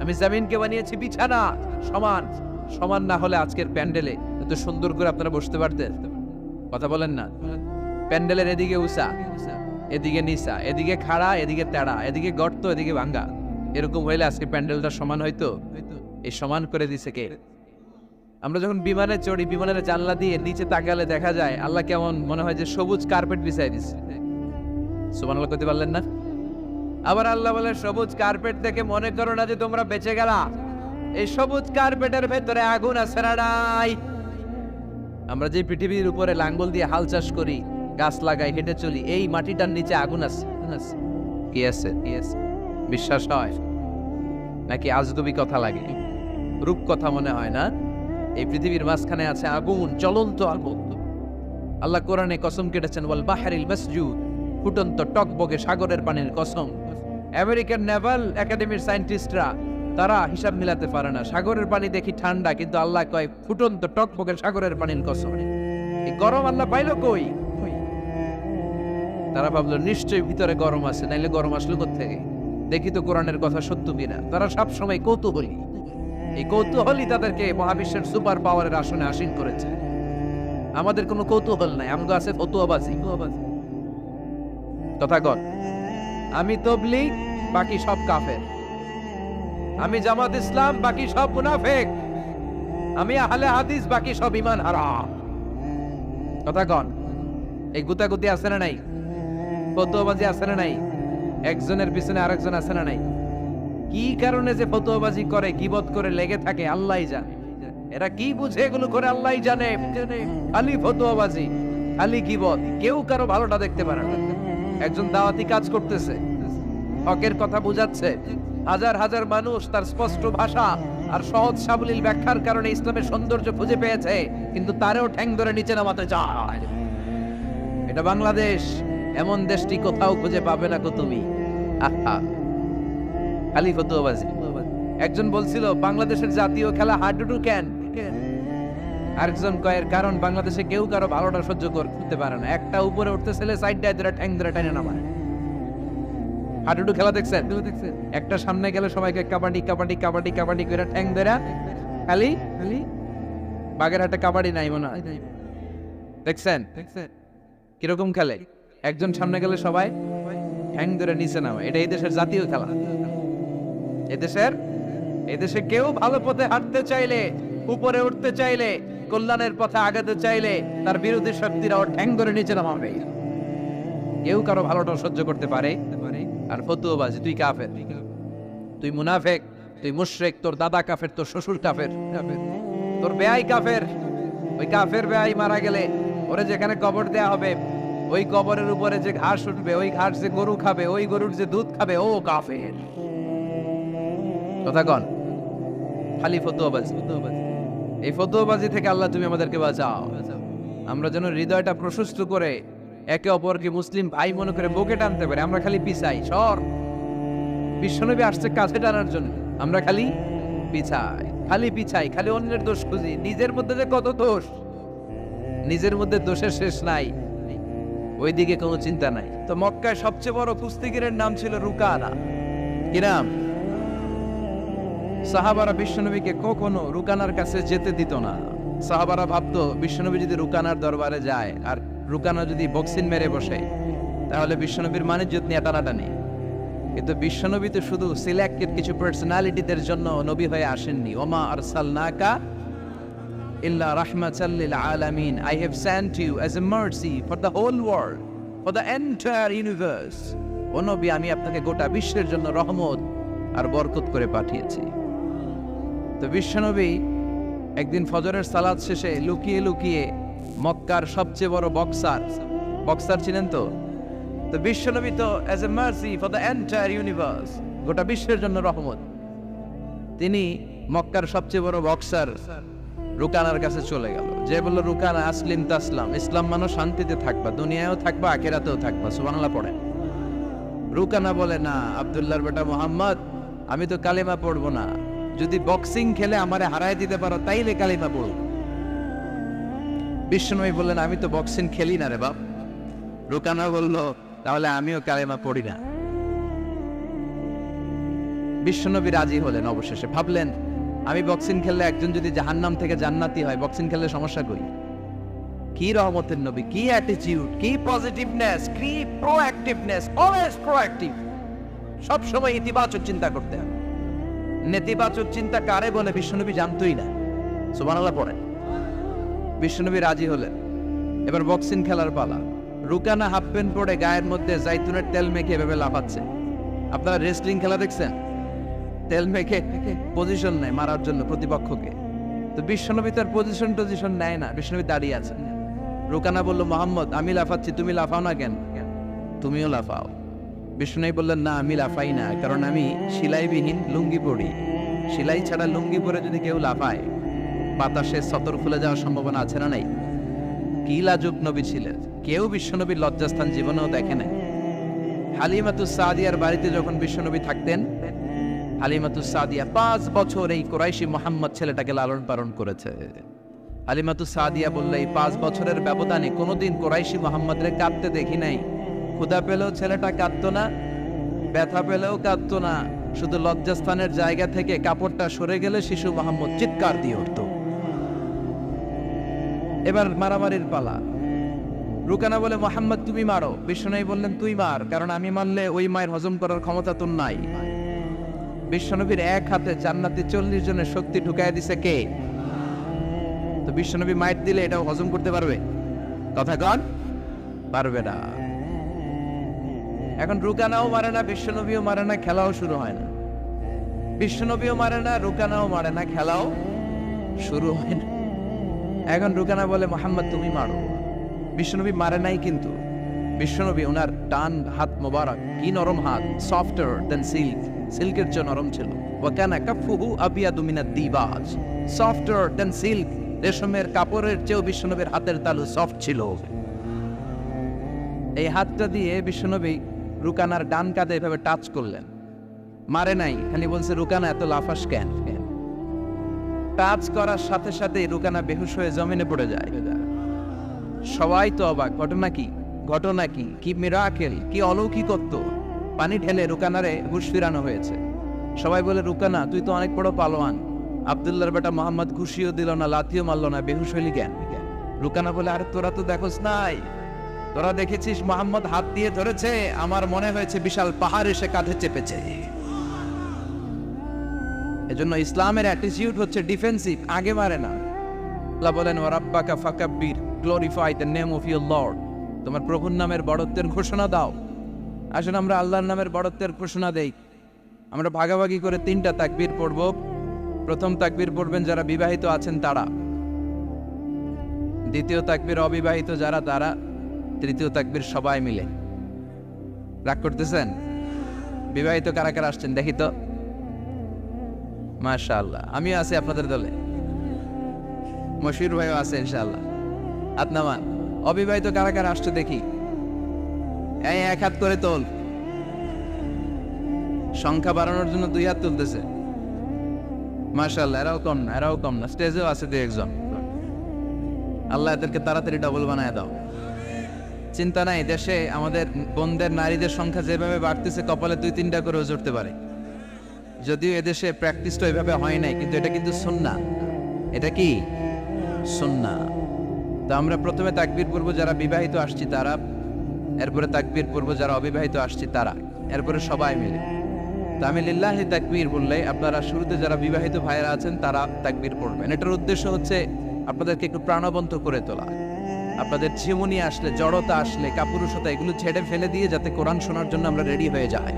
আমি জমিনকে বানিয়েছি বিছানা। সমান সমান না হলে আজকের প্যান্ডেলে এত সুন্দর করে আপনারা বসতে পারতেন? কথা বলেন না। প্যান্ডেলের এদিকে উঁচা, এদিকে নিচা, এদিকে খাড়া, এদিকে তেড়া, এদিকে গর্ত, এদিকে ভাঙ্গা, এরকম হইলে আজকে প্যান্ডেলটা সমান হইতো? এই সমান করে দিছে কে? আমরা যখন বিমানে চড়ি, বিমানের জানলা দিয়ে নিচে তাকালে দেখা যায় আল্লাহ কেমন মনে হয় যে সবুজ কার্পেট বিছাই দিছে। সুবহানাল্লাহ করতে পারলেন না? আবার আল্লাহ বলে সবুজ কার্পেট দেখে মনে করো না যে তোমরা বেঁচে গেলা, এই সবুজ কার্পেটের ভেতরে আগুন আছে না নাই? আমরা যে পৃথিবীর উপরে লাঙ্গল দিয়ে হাল চাষ করি, গাছ লাগাই, হেঁটে চলি, এই মাটিটার নিচে আগুন আছে। কি আছে? বিশ্বাস হয় নাকি আজগুবি কথা লাগে? রূপ কথা মনে হয় না? এই পৃথিবীর মাঝখানে আছে আগুন, জ্বলন্ত আগুন। আল্লাহ কোরআনে কসম কেটেছেন ওয়াল বাহরিল মাসজুদ, ফুটন্ত টকবগে সাগরের পানির কসম। আমেরিকান নেভাল একাডেমির সায়েন্টিস্টরা তারা হিসাব মিলাতে পারে না, সাগরের পানি দেখি ঠান্ডা, কিন্তু আল্লাহ কয় ফুটন্ত টকবগে সাগরের পানির কসম। এই গরম আল্লাহ পাইলো কই? তারা ভাবলো নিশ্চয়ই ভিতরে গরম আছে, নাইলে গরম আসলো কোত্থেকে? দেখি তো কোরআনের কথা সত্য কিনা। তারা সব সময় কৌতূহলী, এই কৌতূহলই তাদেরকে মহাবিশ্বের সুপার পাওয়ারের আসনে আসীন করেছে। আমাদের কোনো কৌতূহল নাই, আমগো আছে ফতুয়াবাজি। কথা কন, আমি তবলিগ, বাকি সব কাফের। আমি জামাত ইসলাম, বাকি সব মুনাফিক। আমি আহলে হাদিস, বাকি সব ঈমান হারাম। কথা কন, এই গুতাগুতি আছে না নাই? ফতুয়াবাজি আছে না নাই? একজনের পিছনে আরেকজন আছে না নাই? কি কারণে যে ফতুয়াবাজি করে, গীবত করে লেগে থাকে আল্লাহই জানে। এরা কি বুঝে এগুলো করে আল্লাহই জানে। খালি ফতুয়াবাজি, খালি গীবত, কেউ কারো ভালোটা দেখতে পারে না। একজন দাওয়াতি কাজ করতেছে, হকের কথা বুঝাচ্ছে, হাজার হাজার মানুষ তার স্পষ্ট ভাষা আর সহজ সাবলীল ব্যাখ্যার কারণে ইসলামের সৌন্দর্য খুঁজে পেয়েছে, কিন্তু তারেও ঠ্যাং ধরে নিচে নামাতে চায়। এটা বাংলাদেশ, এমন দেশটি কোথাও খুঁজে পাবে না কো তুমি। আহা, খালি ফতুয়াবাজি। একজন বলছিল বাংলাদেশের জাতীয় খেলা হাডুডু কেন? আরেকজন কয়ের কারণ বাংলাদেশে কেউ কারো ভালোটা সহ্য করতে পারে না। একটা উপরে উঠতে ছেলে সাইড ডায় ধরে ঠ্যাং ধরে টেনে নামায়। হাডুডু খেলা দেখছেন? একটা সামনে গেলে সবাইকে কাবাডি কাবাডি কাবাডি কাবাডি করে ঠ্যাং ধরে, খালি বাগেরহাটে কাবাডি নাই মনে হয়, দেখছেন কিরকম খেলে? একজন সামনে গেলে সবাই ঠ্যাং ধরে নিচে নামে। এটা এই দেশের জাতীয় খেলা। এদেশে কেউ ভালো পথে হাঁটতে চাইলে, উপরে উঠতে চাইলে, কল্যাণের পথে আগাতে চাইলে তার বিরোধী শক্তিরা ওর ঠ্যাং ধরে নিচে নামাবে। কেউ কারো ভালোটা সহ্য করতে পারে? আর ফতুয়াবাজি, তুই কাফের, তুই মুনাফিক, তুই মুশরিক, তোর দাদা কাফের, তোর শ্বশুর কাফের, তোর বেয়াই কাফের। ওই কাফের বেয়াই মারা গেলে ওরে যেখানে কবর দেয়া হবে, ওই কবরের উপরে যে ঘাস উঠবে, ওই ঘাস যে গরু খাবে, ওই গরুর যে দুধ খাবে, ও কাফের। কথা কন, খালি ফতুয়াবাজি। এই ফতুয়াবাজি থেকে আল্লাহ তুমি আমাদেরকে বাঁচাও। আমরা যেন হৃদয়টা প্রশস্ত করে একে অপরকে মুসলিম ভাই মনে করে বুকে টানতে পারে। আমরা খালি পিছাই, সর। বিশ্বনবী আসছে কাছে টানার জন্য, আমরা খালি পিছাই, খালি অন্যের দোষ খুঁজি। নিজের মধ্যে যে কত দোষ, নিজের মধ্যে দোষের শেষ নাই, ওইদিকে কোনো চিন্তা নাই। তো মক্কায় সবচেয়ে বড় কুস্তিগিরের নাম ছিল রুকানা। কি নাম? সাহাবারা বিশ্বনবীকে কখনো রুকানার কাছে যেতে দিত না। সাহাবারা ভাবতো বিশ্বনবী যদি রুকানার দরবারে যায় আর রুকানা যদি বক্সিং মেরে বসে, তাহলে বিশ্বনবীর মানিজ্যত নিয়ে টানাটানি। কিন্তু বিশ্বনবী তো শুধু সিলেক্টেড কিছু পার্সোনালিটিদের জন্য নবী হয়ে আসেননি। ওমা আরসালনাকা ইল্লা রাহমাতাল লিল আলামিন। I have sent you as a mercy for the whole world, for the entire universe. ও নবী, আমি আপনাকে গোটা বিশ্বের জন্য রহমত আর বরকত করে পাঠিয়েছি। তো বিশ্বনবী একদিন ফজরের সালাত শেষে লুকিয়ে লুকিয়ে মক্কার সবচেয়ে বড় বক্সার ছিলেন তো বিশ্বনবী তো as a mercy for the entire universe, গোটা বিশ্বের জন্য রহমত, তিনি মক্কার সবচেয়ে বড় বক্সার রুকানার কাছে চলে গেল। যে বলল, রুকানা আসলিম তাসলাম, ইসলাম মানো শান্তিতে থাকবা, দুনিয়ায়ও থাকবা আখিরাতেও থাকবা, সুবহানাল্লাহ পড়েন। রুকানা বলে, না আব্দুল্লাহর বেটা মোহাম্মদ, আমি তো কালিমা পড়বো না, যদি বক্সিং খেলে আমারে হারায় দিতে পারো তাইলে কালিমা পড়ো। বিশ্বনবী বললেন, আমি তো বক্সিং খেলি না রে বাপ। রুকানা বলল, তাহলে আমিও কালিমা পড়ি না। বিশ্বনবী রাজি হলেন অবশেষে। ভাবলেন, আমি বক্সিং খেললে একজন যদি জাহান্নাম থেকে জান্নাতি হয়, বক্সিং খেললে সমস্যা কই? কি রহমতের নবী, কি অ্যাটিটিউড, কি পজিটিভনেস, কি প্রোঅ্যাক্টিভনেস, অলওয়েজ প্রোঅ্যাক্টিভ, সব সময় ইতিবাচক চিন্তা করতে হবে। নেতিবাচক চিন্তা কারে বলে বিশ্বনবী জানতোই না, সুবহানাল্লাহ পড়েন। বিশ্বনবী রাজি হলেন, এবার বক্সিং খেলার পালা। রুকানা হাফ প্যান্ট পরে গায়ের মধ্যে জাইতুনের তেল মেখে এভাবে লাফাচ্ছে। আপনারা রেসলিং খেলা দেখছেন? তেল মেখে পজিশন নেয় মারার জন্য প্রতিপক্ষকে। তো বিশ্বনবী তার পজিশন নেয় না, বিশ্বনবী দাঁড়িয়ে আছেন। রুকানা বলল, মোহাম্মদ, আমি লাফাচ্ছি, তুমি লাফাও না কেন? তুমিও লাফাও। বিশ্বনবী বললেন, না আমি লাফাই না, কারণ আমি সেলাইবিহীন লুঙ্গি পরি। সেলাই ছাড়া লুঙ্গি পরে যদি কেউ লাফায়, বাতাসে সতর খুলে যাওয়ার সম্ভাবনা আছে না নাই? কি লাজুক নবী ছিলেন, কেউ বিশ্বনবীর লজ্জাস্থান জীবনেও দেখে নাই। হালিমাতুস সাদিয়ার বাড়িতে যখন বিশ্বনবী থাকতেন, হালিমাতুস সাদিয়া 5 বছর এই কুরাইশি মোহাম্মদ ছেলেটাকে লালন পালন করেছে। হালিমাতুস সাদিয়া বললে, এই 5 বছরের ব্যবধানে কোনোদিন কুরাইশি মোহাম্মদরে কাঁদতে দেখি নাই। ক্ষুধা পেলেও ছেলেটা কাঁদতো না, ব্যথা পেলেও কাঁদতো না, শুধু লজ্জাস্থানের জায়গা থেকে কাপড়টা সরে গেলে শিশু মোহাম্মদ চিৎকার দিয়ে উঠত। এবার মারামারির পালা। রুকানা বলে, মোহাম্মদ তুমি মারো। বিশ্বনবী বললেন, তুই মার, কারণ আমি মারলে ওই মায়ের হজম করার ক্ষমতা তোর নাই। বিশ্বনবীর এক হাতে জান্নাতে 40 জনের শক্তি ঢুকায় দিছে কে? তো বিশ্বনবী মাইট দিলে এটাও হজম করতে পারবে? কথা কন, পারবে না। এখন রুকানাও মারে না, বিশ্বনবীও মারে না, খেলাও শুরু হয় না। বিশ্বনবীও মারে না, রুকানাও মারে না, খেলাও শুরু হয় না। এখন রুকানা বলে, মোহাম্মদ তুমি মারো। বিশ্বনবী মারে নাই, কিন্তু বিশ্বনবী ওনার ডান হাত মোবারক, কি নরম হাত, সফটার দেন সিল্ক, সিল্কের চেয়ে নরম ছিল। ওয়াকানা কাফুহু আবিয়াদু মিনাদ দিবাজ, সফটার দেন সিল্ক, রেশমের কাপড়ের চেয়েও বিশ্বনবীর হাতের তালু সফট ছিল। এই হাতটা দিয়ে বিশ্বনবী রুকানার ডান কাঁধে এভাবে টাচ করলেন, মারে নাই, খালি বলছে, রুকানা এত লাফাস কেন? টাচ করার সাথে সাথে রুকানা বেহুশ হয়ে জমিনে পড়ে যায়। সবাই তো অবাক, ঘটনা কি, কি মিরাকেল, কি অলৌকিকত্ব। পানি ঢেলে রুকানারে হুশ ফিরানো হয়েছে। সবাই বলে, রুকানা তুই তো অনেক বড় পালোয়ান, আব্দুল্লাহর বেটা মোহাম্মদ ঘুষিও দিল না, লাথিও মারলো না, বেহুশ হইলি কেন? রুকানা বলে, আরে তোরা তো দেখোস নাই, তোরা দেখেছিস মোহাম্মদ হাত দিয়ে ধরেছে, আমার মনে হয়েছে বিশাল পাহাড় এসে কাঁধে চেপেছে। এজন্য ইসলামের অ্যাটিটিউড হচ্ছে ডিফেন্সিভ, আগে মারে না। আল্লাহ বলেন, ওয়ারাব্বাকা ফাকাব্বির, glorify the name of your Lord, তোমার প্রভুর নামের বড়ত্বের ঘোষণা দাও। আসলে আমরা আল্লাহর নামের বড়ত্বের ঘোষণা দেই। আমরা ভাগাভাগি করে 3টা তাকবীর পড়ব। প্রথম তাকবীর পড়বেন যারা বিবাহিত আছেন তারা, দ্বিতীয় তাকবীর অবিবাহিত যারা তারা, তৃতীয় তাকবীর সবাই মিলে। রাগ করতেছেন? বিবাহিত কারা কারা আসছেন দেখি তো? মাশাআল্লাহ, আমিও আছি আপনাদের দলে, মশির ভাইও আছে ইনশাআল্লাহ। হাত নামান। অবিবাহিত কারা কারা আসছে দেখি, এই 1 হাত করে তোল। সংখ্যা বাড়ানোর জন্য 2 হাত তুলতেছে। মাশাআল্লাহ, এরাও কম না, স্টেজেও আছে 2-1 জন। আল্লাহ এদেরকে তাড়াতাড়ি ডবল বানায় দাও। চিন্তা নাই, দেশে আমাদের বোনদের, নারীদের সংখ্যা যেভাবে বাড়তেছে, কপালে 2-3টা করেও জুড়তে পারে। যদিও এদেশে প্র্যাকটিসটা ওইভাবে হয় নাই, কিন্তু এটা কিন্তু সুন্নাহ। এটা কি সুন্নাহ? তো আমরা প্রথমে তাকবীর পড়ব যারা বিবাহিত আসছি তারা, এরপরে তাকবীর পড়ব যারা অবিবাহিত আসছি তারা, এরপরে সবাই মিলে। তো আমি লিল্লাহি তাকবীর বললে আপনারা শুরুতে যারা বিবাহিত ভাইয়েরা আছেন তারা তাকবীর পড়বেন। এটার উদ্দেশ্য হচ্ছে আপনাদেরকে একটু প্রাণবন্ত করে তোলা, আপনাদের ঝিমুনি আসলে, জড়তা আসলে, কাপুরুষতা এগুলো ছেড়ে ফেলে দিয়ে যাতে কোরআন শোনার জন্য আমরা রেডি হয়ে যাই।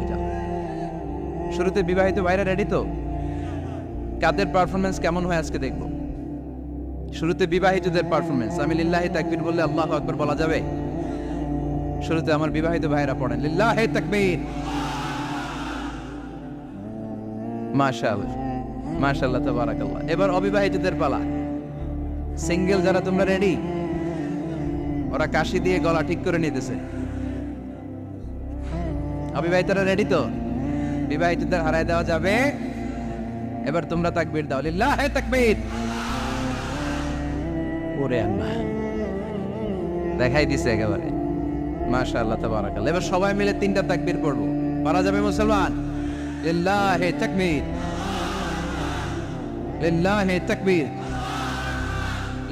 শুরুতে বিবাহিত ভাইরা রেডি তো? কাদের পারফরমেন্স কেমন হয় আজকে দেখব। শুরুতে বিবাহিতদের পারফরমেন্স, আমি লিল্লাহি তাকবীর বললে আল্লাহু আকবার বলা যাবে? শুরুতে আমার বিবাহিত ভাইরা পড়েন লিল্লাহি তাকবীর। মাশাআল্লাহ মাশাআল্লাহ তাবারাকাল্লাহ। এবার অবিবাহিতদের পালা। সিঙ্গেল যারা তোমরা রেডি? ওরা কাশি দিয়ে গলা ঠিক করে নিতেছে। অবিবাহিতরা রেডি তো? বিবাহিতদের হারায় দেওয়া যাবে? এবার তোমরা তাকবীর দাও, লিল্লাহি তাকবীর। ওরে আল্লাহ, দেখাই দিছে একেবারে। মাশাআল্লাহ তাবারাকাল্লাহ। এবার সবাই মিলে 3টা তাকবীর পড়বো, পারা যাবে মুসলমান? লিল্লাহি তাকবীর, লিল্লাহি তাকবীর,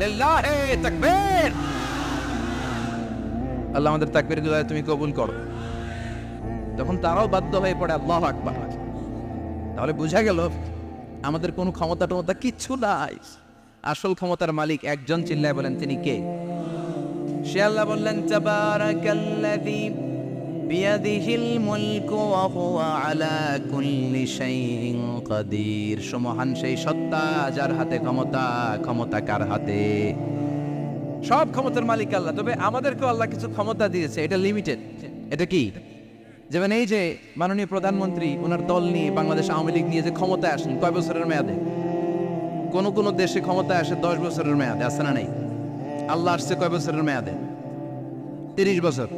লিল্লাহি তাকবীর। আল্লাহ আমাদের তাকবীরগুলো তুমি কবুল করো। তখন তারাও বাধ্য হয়ে পড়ে আল্লাহু আকবার। তাহলে বোঝা গেল আমাদের কোনো ক্ষমতা টমতা কিচ্ছু নাই, আসল ক্ষমতার মালিক একজন। চিল্লায় বলেন তিনি কে? সে আল্লাহ বললেন তাবারাকাল্লাযী বিয়াদিহিল মুলকু ওয়া হুয়া আলা কুল্লি শাইইন কাদির। সুমহান সেই সত্তা যার হাতে ক্ষমতা, ক্ষমতা কার হাতে? সব ক্ষমতার মালিক আল্লাহ। তবে আমাদেরকেও আল্লাহ কিছু ক্ষমতা দিয়েছে, এটা লিমিটেড। এটা কি? যেমন এই যে মাননীয় প্রধানমন্ত্রী ওনার দল নিয়ে, বাংলাদেশ আওয়ামী লীগ নিয়ে যে ক্ষমতায় আসেন, কয় বছরের মেয়াদে? কোন দেশে ক্ষমতায় আসে 10 বছরের মেয়াদে, আছে না নাই? আল্লাহ আসছে কয় বছরের মেয়াদে? 30 বছর,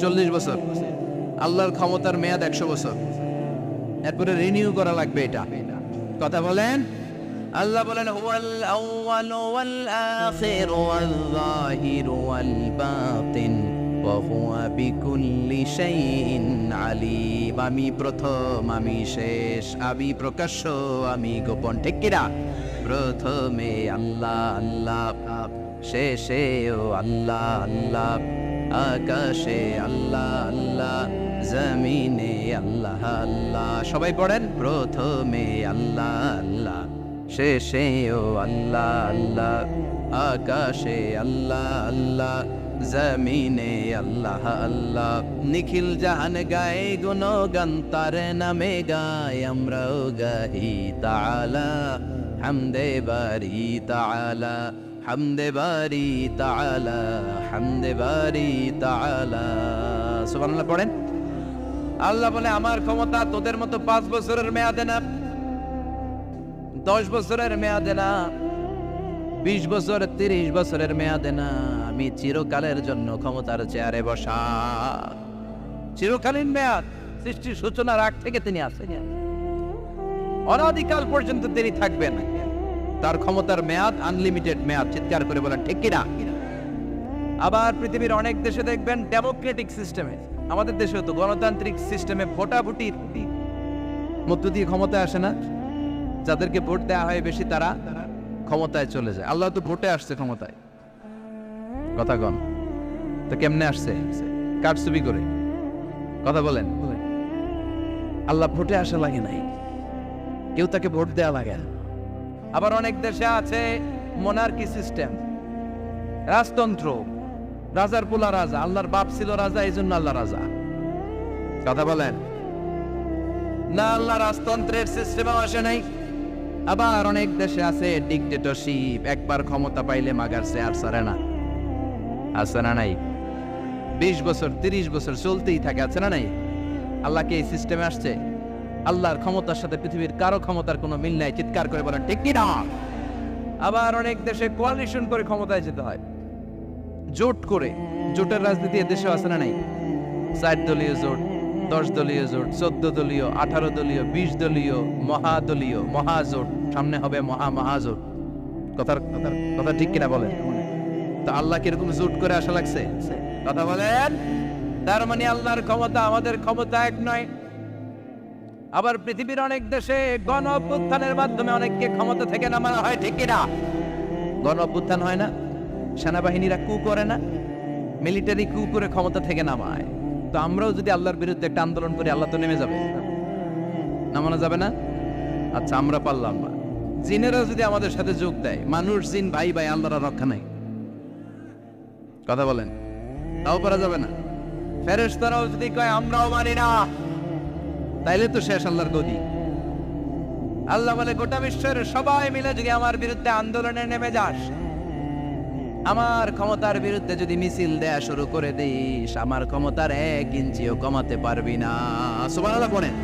40 বছর। আল্লাহর ক্ষমতার মেয়াদ 100 বছর। এরপরে রিনিউ করা লাগবে এটা। কথা বলেন। আল্লাহ বলেন হুয়াল আউয়ালু ওয়াল আখিরু ওয়াল যাহিরু ওয়াল বাতিন ওয়া হুয়া বিকুল্লি শাইইন আলিম। আমি প্রথম, আমি শেষ, আমি প্রকাশ্য, আমি গোপন। ঠিক কিনা? প্রথমে আল্লাহ আল্লাহ, শেষেও আল্লাহ আল্লাহ, আকাশে আল্লাহ আল্লাহ, জমিনে আল্লাহ আল্লাহ। সবাই পড়েন, প্রথমে আল্লাহ আল্লাহ, শেষেও আল্লাহ আল্লাহ, আকাশে আল্লাহ আল্লাহ, জমিনে আল্লাহ আল্লাহ। নিখিল জাহান গায়ে গুণগান, তার নামে গায় আমরাও গাহি তাআলা, হামদে বারি তাআলা, হামদে বারি তাআলা, হামদে বারি তাআলা। সুবহানাল্লাহ পড়েন। আল্লাহ বলে আমার ক্ষমতা তোদের মতো 5 বছরের মেয়াদে না, 10 বছরের মেয়াদে না, 20 বছর 30 বছরের মেয়াদে না। আমি চিরকালের জন্য ক্ষমতার চেয়ারে বসা। চিরকালীন মেয়াদ, সৃষ্টির সূচনার আগ থেকে তিনি আছেন, অনাদিকাল পর্যন্ত তিনি থাকবেন। তার ক্ষমতার মেয়াদ আনলিমিটেড মেয়াদ। চিৎকার করে বলেন ঠিক কিনা? আবার পৃথিবীর অনেক দেশে দেখবেন ডেমোক্রেটিক সিস্টেমে, আমাদের দেশেও তো গণতান্ত্রিক সিস্টেমে ভোটাভুটির মধ্য দিয়ে ক্ষমতায় আসে না। যাদেরকে ভোট দেওয়া হয় বেশি তারা ক্ষমতায় চলে যায়। আল্লাহ তো ভোটে আসছে ক্ষমতায়। কথা কন তো কেমনে আসছে? কারচুপি করে। কথা বলেন। আল্লাহ ভোটে আসা লাগে নাই, কেউ তাকে ভোট দেওয়া লাগে না। আবার অনেক দেশে আছে মোনার্কি সিস্টেম, রাজতন্ত্র, রাজার পোলা রাজা। আল্লাহর বাপ ছিল রাজা, এই জন্য আল্লাহ রাজা। কথা বলেন না, আল্লাহ রাজতন্ত্রের সিস্টেমও আসে নাই। আবার অনেক দেশে আছে ডিকটেটরশিপ, একবার ক্ষমতা পাইলে মাগার চেয়ার ছাড়ে না। আছে না নাই? 20 বছর 30 বছর চলতেই থাকে, আছে না নাই? আল্লাহ কি এই সিস্টেমে আসছে? আল্লাহর ক্ষমতার সাথে পৃথিবীর কারো ক্ষমতার কোনো মিল নাই। চিৎকার করে বলেন ঠিক কি না? আবার অনেক দেশে কোয়ালিশন করে ক্ষমতায় যেতে হয়, জোট করে। জোটের রাজনীতি দেশে আছে না নাই? 4 দলীয় জোট, 10 দলীয় জোট, 14 দলীয়, 18 দলীয়, 20 দলীয়, মহাদলীয়, মহাজোট, সামনে হবে মহাজোট। কথা ঠিক কিনা বলেন? তো আল্লাহ কিরকম জোট করে আসা লাগছে? কথা বলেন। তার মানে আল্লাহর ক্ষমতা আমাদের ক্ষমতা এক নয়। আবার পৃথিবীর অনেক দেশে গণ অভ্যুত্থানের মাধ্যমে অনেককে ক্ষমতা থেকে নামানো হয়, ঠিক কিনা? গণ অভ্যুত্থান হয় না, সেনাবাহিনীরা কু করে না, মিলিটারি কু করে ক্ষমতা থেকে নামায়। তো আমরাও যদি আল্লাহর বিরুদ্ধে একটা আন্দোলন করি, আল্লাহ তো নেমে যাবে, নামানো যাবে না? আচ্ছা আমরা পারলাম না, জিনেরা যদি আমাদের সাথে যোগ দেয়, মানুষ জিন ভাই ভাই, আল্লাহর রক্ষা নাই। কথা বলেন, তাও পারা যাবে না। ফেরেশতারাও যদি কয় আমরাও মানি না, তাইলে তো শেষ আল্লাহর গদি। আল্লাহ বলে গোটা বিশ্বের সবাই মিলে যদি আমার বিরুদ্ধে আন্দোলনে নেমে যাস, আমার ক্ষমতার বিরুদ্ধে যদি মিছিল দেয়া শুরু করে দিস, আমার ক্ষমতার 1 ইঞ্চিও কমাতে পারবি না। সুবহানাল্লাহ পড়েন।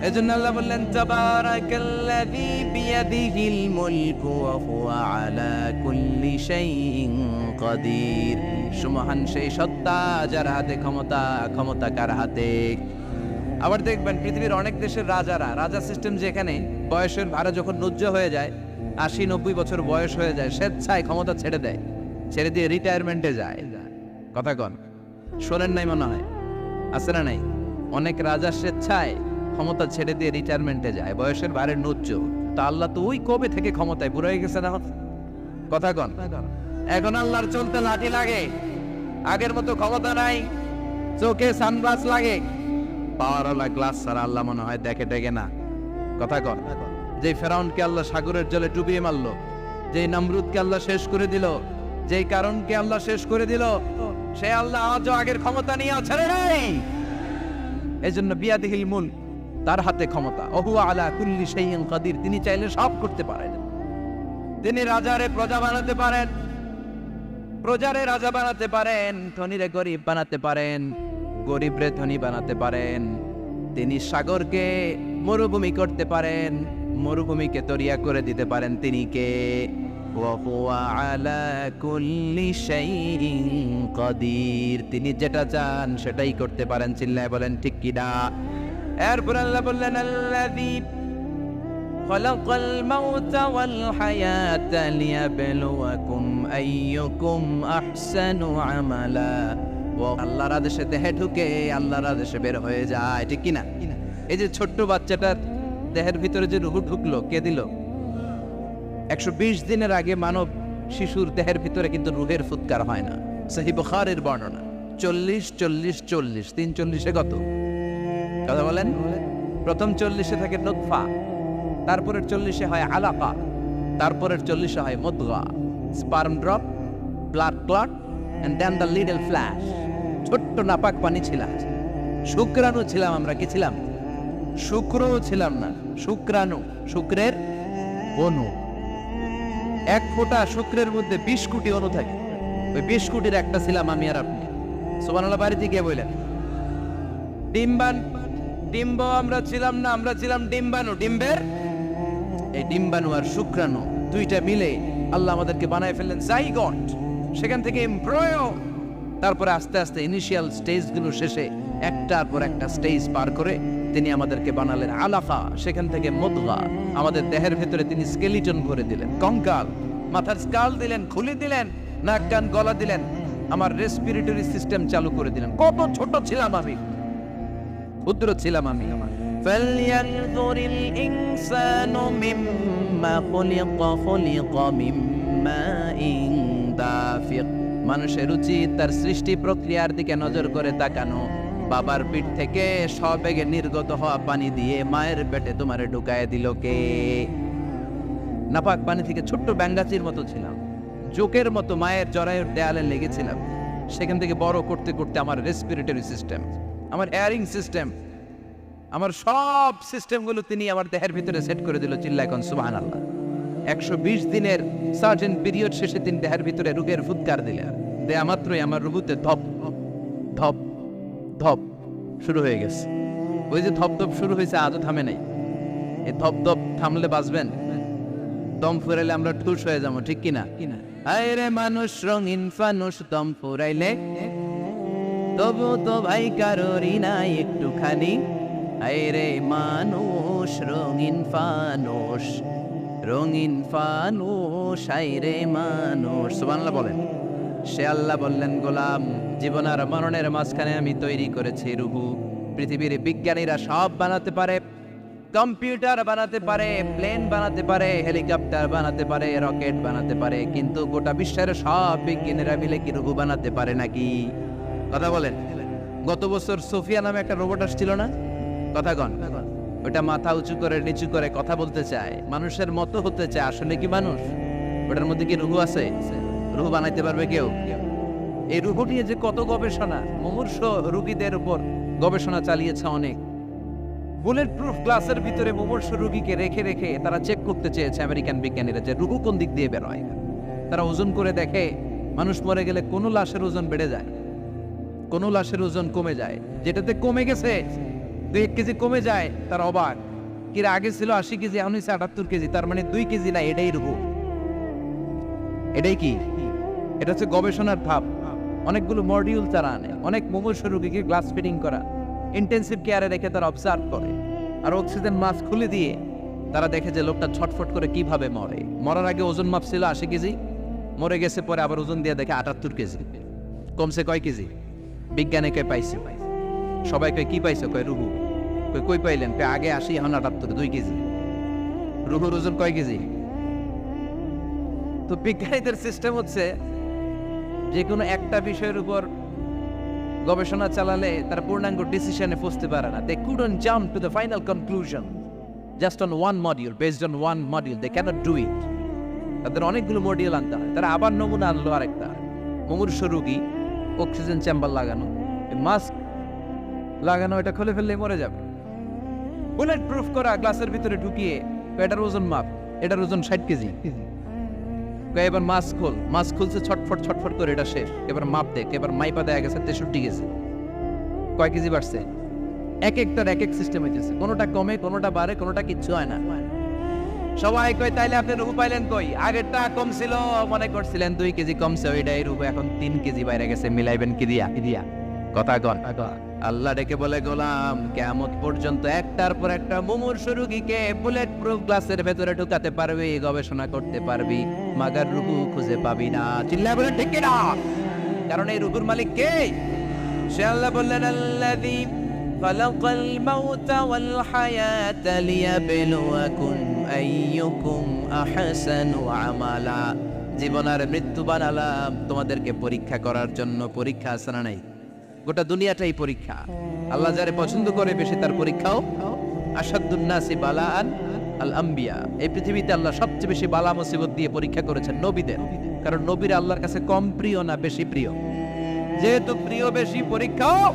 এজন্য আল্লাহ বললেন তাবারাকাল্লাযী বিয়াদিহিল মুলকু ওয়া হুয়া আলা কুল্লি শাইইন কাদির। সুমহান সেই সত্তা যার হাতে ক্ষমতা, ক্ষমতা কার হাতে? আবার দেখবেন পৃথিবীর অনেক দেশের রাজা সিস্টেম, যেখানে বয়সের ভাড়া যখন নুজ্জ হয়ে যায়, 80-90 বছর বয়স হয়ে যায়, স্বেচ্ছায় ক্ষমতা ছেড়ে দেয়, ছেড়ে দিয়ে রিটায়ারমেন্টে যায়। কথা কন, শোনেন নাই মনে হয়? আছে না নাই? অনেক রাজা স্বেচ্ছায় ক্ষমতা ছেড়ে দিয়ে রিটায়ারমেন্টে যায়, বয়সের ভারে নুজ্জ। তা আল্লাহ তো ওই কবে থেকে ক্ষমতায় বুড়ো হয়ে গেছে না? কথা কন, এখন আল্লাহর চলতে লাঠি লাগে, আগের মতো ক্ষমতা নাই, চোখে সানগ্লাস লাগে, পাওয়ারওয়ালা গ্লাস ছাড়া আল্লাহ মনে হয় দেখে না। কথা কন, যে ফেরাউনকে আল্লাহ সাগরের জলে ডুবিয়ে মারলো, যেই নমরুদকে আল্লাহ শেষ করে দিল, যেই কারণকে আল্লাহ শেষ করে দিল, সে আল্লাহ আজও আগের ক্ষমতা নিয়ে ছেড়ে নাই। এই জন্য বিয়াদিহিল মুলক, তার হাতে ক্ষমতা। ওহুয়া আলা কুল্লি শাইইন কাদির, তিনি চাইলে সব করতে পারেন। তিনি রাজারে প্রজা বানাতে পারেন, প্রজারে রাজা বানাতে পারেন, ধনীরে গরিব বানাতে পারেন, গরিবরে ধনী বানাতে পারেন। তিনি সাগরকে মরুভূমি করতে পারেন, মরুভূমিকে দরিয়া করে দিতে পারেন। তিনি কে? ওয়া হুয়া আলা কুল্লি শাইইন কাদির, তিনি যেটা চান সেটাই করতে পারেন। চিল্লায় বলেন ঠিক কি না? এরপর আল্লাহ বললেন আল্লাযী খালাকাল মাউতা ওয়াল হায়াতা লিয়াবলুয়াকুম আইয়ুকুম আহসানু আমালা। ও আল্লাহর আদেশে দেহে ঢুকে আল্লাহর আদেশে বের হয়ে যায়, ঠিক কি না? এই যে ছোট্ট বাচ্চাটার দেহের ভিতরে যে রূহ ঢুকলো, কে দিল? 120 দিনের আগে মানব শিশুর দেহের ভিতরে কিন্তু রূহের ফুৎকার হয় না। সহিহ বুখারীর বর্ণনা 40-40-40, 340-এ কত? কথা বলেন। প্রথম 40-এ থাকে নুতফা, তারপরের 40-এ হয় আলাকা, তারপরের 40-এ হয় মুদগা, sperm drop, blood clot, and then the little flesh. ছোট্ট নাপাক পানি ছিলাম, শুক্রাণু ছিলাম আমরা। কি ছিলাম? শুক্রও ছিলাম না, শুক্রাণু, শুক্রের অণু। 1 ফোঁটা শুক্রের মধ্যে 20 কোটি অণু থাকে, ওই 20 কোটির একটা ছিলাম আমি আর আপনি। সুবহানাল্লাহ, বাড়িতে গিয়ে বললেন। ডিম্ব আমরা ছিলাম না, আমরা ছিলাম ডিম্বাণু। ডিম্বের এই ডিম্বাণু আর শুক্রাণু দুইটা মিলে আল্লাহ আমাদেরকে বানায় ফেললেন জাইগট, সেখান থেকে এমব্রয়ো, তারপরে আস্তে আস্তে ইনিশিয়াল স্টেজগুলো শেষে একটার পর একটা স্টেজ পার করে তিনি আমাদেরকে বানালেন আলাকা, সেখান থেকে মুদগা। আমাদের দেহের ভেতরে তিনি স্কেলিটন ভরে দিলেন, কঙ্কাল, মাথার স্কাল দিলেন, খুলে দিলেন, নাক কান গলা দিলেন, আমার রেসপিরেটরি সিস্টেম চালু করে দিলেন। কত ছোট ছিলাম আমি, ক্ষুদ্র ছিলাম আমি। ফালইয়ানযুরিল ইনসানু মিম্মা খুলিকা মিম্মাইন দাফিক। মানুষের উচিত তার সৃষ্টি প্রক্রিয়ার দিকে নজর করে তাকানো। বাবার পিঠ থেকে সবেগে নির্গত হওয়া পানি দিয়ে মায়ের পেটে তোমারে ঢুকায় দিল কে? নাপাক পানি থেকে ছোট্ট ব্যাঙ্গাচির মতো ছিলাম, জোকের মতো মায়ের জরায়ুর দেয়ালে লেগেছিলাম। সেখান থেকে বড় করতে করতে আমার রেসপিরেটরি সিস্টেম, আমার এয়ারিং সিস্টেম, আমার সব সিস্টেমগুলো তিনি আমার দেহের ভিতরে সেট করে দিল। চিল্লায় কোন সুবহানাল্লাহ। 120 দিনের সার্টেন পিরিয়ড শেষে তিনি দেহের ভিতরে রূহের ফুৎকার দিলেন। দেয়া মাত্রই আমার রুহুতে ধপ ধপ ধপ শুরু হয়ে গেছে। ওই যে ধপ ধপ শুরু হয়েছে, আজও থামে নাই। এই ধপ ধপ থামলে বাঁচবেন, দম ফুরাইলে আমরা ঠুস হয়ে যাবো, ঠিক কিনা? আয় রে মানুষ রঙিন ফানুষ, দম ফুরাইলে তবু তো ভাই কারোরই নাই একটুখানি। আয় রে মানুষ রঙিন ফানুষ, রঙিন ফানুষ, আয় রে মানুষ। সুবহানাল্লাহ বলেন। সে আল্লাহ বললেন, গোলাম, জীবন আর মরণের মাঝখানে আমি তৈরি করেছি রুহু। পৃথিবীর বিজ্ঞানীরা সব বানাতে পারে, কম্পিউটার বানাতে পারে, প্লেন বানাতে পারে, হেলিকপ্টার বানাতে পারে, রকেট বানাতে পারে, কিন্তু গোটা বিশ্বের সব বিজ্ঞানীরা মিলে কি রুহু বানাতে পারে নাকি? কথা বলেন। গত বছর সোফিয়া নামে একটা রোবট আসছিল না? কথা কন। ওটা মাথা উঁচু করে নিচু করে কথা বলতে চায়, মানুষের মতো হতে চায়। আসলে কি মানুষ? ওটার মধ্যে কি রুহু আছে? রুহু বানাইতে পারবে কেউ? এই রুহু নিয়ে যে কত গবেষণা, মুমূর্ষ রোগীদের উপর গবেষণা চালিয়েছে অনেক। বুলেট প্রুফ গ্লাসের ভিতরে মুমূর্ষ রোগীকে রেখে রেখে তারা চেক করতে চেয়েছে আমেরিকান বিজ্ঞানীরা যে রুহু কোন দিক দিয়ে বেরোয়। তারা ওজন করে দেখে মানুষ মরে গেলে কোনো লাশের ওজন বেড়ে যায়, কোনো লাশের ওজন কমে যায়। যেটাতে কমে গেছে 2-1 কেজি কমে যায়, তার অবাক। কিরা আগে ছিল 80 কেজি, এখন হচ্ছে 78 কেজি, তার মানে 2 কেজি না, এটাই রুহু। এটাই কি? এটা হচ্ছে গবেষণার ধাপ। অনেকগুলো মডিউল তারা আনে, অনেক মুমূর্ষ রোগীকে গ্লাস ফিটিং করা, ইন্টেন্সিভ কেয়ারে রেখে তারা অবজার্ভ করে, আর অক্সিজেন মাস্ক খুলে দিয়ে তারা দেখে যে লোকটা ছটফট করে কিভাবে মরে। মরার আগে ওজন মাপ ছিল 80 কেজি, মরে গেছে পরে আবার ওজন দিয়ে দেখে 78 কেজি। কমছে কয় কেজি? বিজ্ঞানে কয় পাইছে। সবাই কয় কি পাইছে? কয় রুহু। কই পাইলেন? কয় আগে 80 এখন 78, 2 কেজি। রুহুর ওজন কয় কেজি? তো বিজ্ঞানীদের সিস্টেম হচ্ছে যে কোনো একটা বিষয়ের উপর গবেষণা চালালে তারা পূর্ণাঙ্গ ডিসিশনে পৌঁছতে পারে না। They couldn't jump to the final conclusion just on one module, based on one module. They cannot do it. তাদের অনেকগুলো মডিউল আনতে হয়। তারা আবার নমুনা আনলো আরেকটা, মুমূর্ষ রোগী, অক্সিজেন চেম্বার লাগানো, মাস্ক লাগানো, এটা খুলে ফেললে মরে যাবে। বুলেট প্রুফ করা গ্লাসের ভিতরে ঢুকিয়ে এটার ওজন মাপ, এটার ওজন 60 কেজি। এবার মাস্ক খোল, মাস্ক খুলছে ছটফট ছটফট করে, এটা শেষ। এবার মাপ দেখ, এবার মাইপা দেখা গেছে 63 কেজি। কয় কেজি বাড়ছে? এক একটার এক এক সিস্টেম হইতেছে, কোনোটা কমে, কোনোটা বাড়ে, কোনোটা কিচ্ছু হয় না। সবাই কয় তাইলে আপনি রুহু পাইলেন কই? আগেরটা কম ছিল, মনে করছিলেন 2 কেজি কমছে, ওইটাই রুহু, এখন 3 কেজি বাইরে গেছে, মিলাইবেন কি দিয়া? কথা কন। আল্লাহ ডেকে বলে, গোলাম কিয়ামত পর্যন্ত একটার পর একটা মুমূর্ষ রোগীকে বুলেট প্রুফ গ্লাসের ভেতরে ঢুকাতে পারবি, গবেষণা করতে পারবি, মাগার রুহু খুঁজে পাবি না। চিল্লায় বলেন ঠিক কিনা? কারণ এই রুহুর মালিক কে? সে আল্লাহ বললেন, আল্লাযী খালাকাল মাউতা ওয়াল হায়াতা লিয়াবলুয়াকুম আইয়ুকুম আহসানু আমালা। জীবন আর মৃত্যু বানালাম তোমাদেরকে পরীক্ষা করার জন্য। পরীক্ষা আছে না নাই? গোটা দুনিয়াটাই পরীক্ষা। আল্লাহ যারে পছন্দ করে বেশি তার পরীক্ষাও। আশাদ্দুন নাসি বালাআন আল আম্বিয়া। এই পৃথিবীতে আল্লাহ সবচেয়ে বেশি বালা মুসিবত দিয়ে পরীক্ষা করেছেন নবীদের। কারণ নবীরা আল্লাহর কাছে কম প্রিয় না বেশি প্রিয়? যেহেতু প্রিয় বেশি, পরীক্ষাও।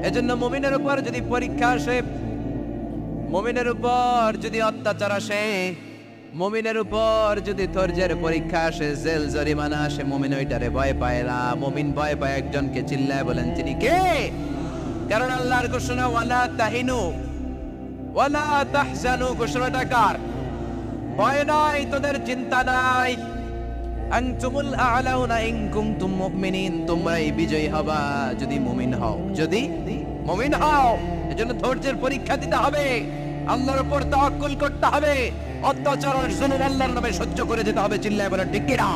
এজন্য মুমিনের উপর যদি পরীক্ষা আসে, মুমিনের উপর যদি অত্যাচার আসে, মুমিনের উপর যদি ধৈর্যের পরীক্ষা আসে, জেল জরিমানা আসে, মুমিন ওইটারে ভয় পায় না। মুমিন ভয় পায় একজনকে। চিল্লায় বলেন তিনি কে? কারণ আল্লাহর ঘোষণা, ওয়ালা তাহিনু ওয়ালা তাহজানু। ঘোষণাটা কার? ভয় নাই, তোদের চিন্তা নাই। আনতুমুল আ'লাউনা ইন কুনতুম মুমিনিন। তোমরাই বিজয়ী হবা যদি মুমিন হও। যদি মুমিন হও। এজন্য ধৈর্যের পরীক্ষা দিতে হবে, আল্লাহর উপর তাওয়াক্কুল করতে হবে, অত্যাচার আর জুলুম আল্লাহর নামে সহ্য করে যেতে হবে। চিল্লায় বলেন ঠিক কিনা?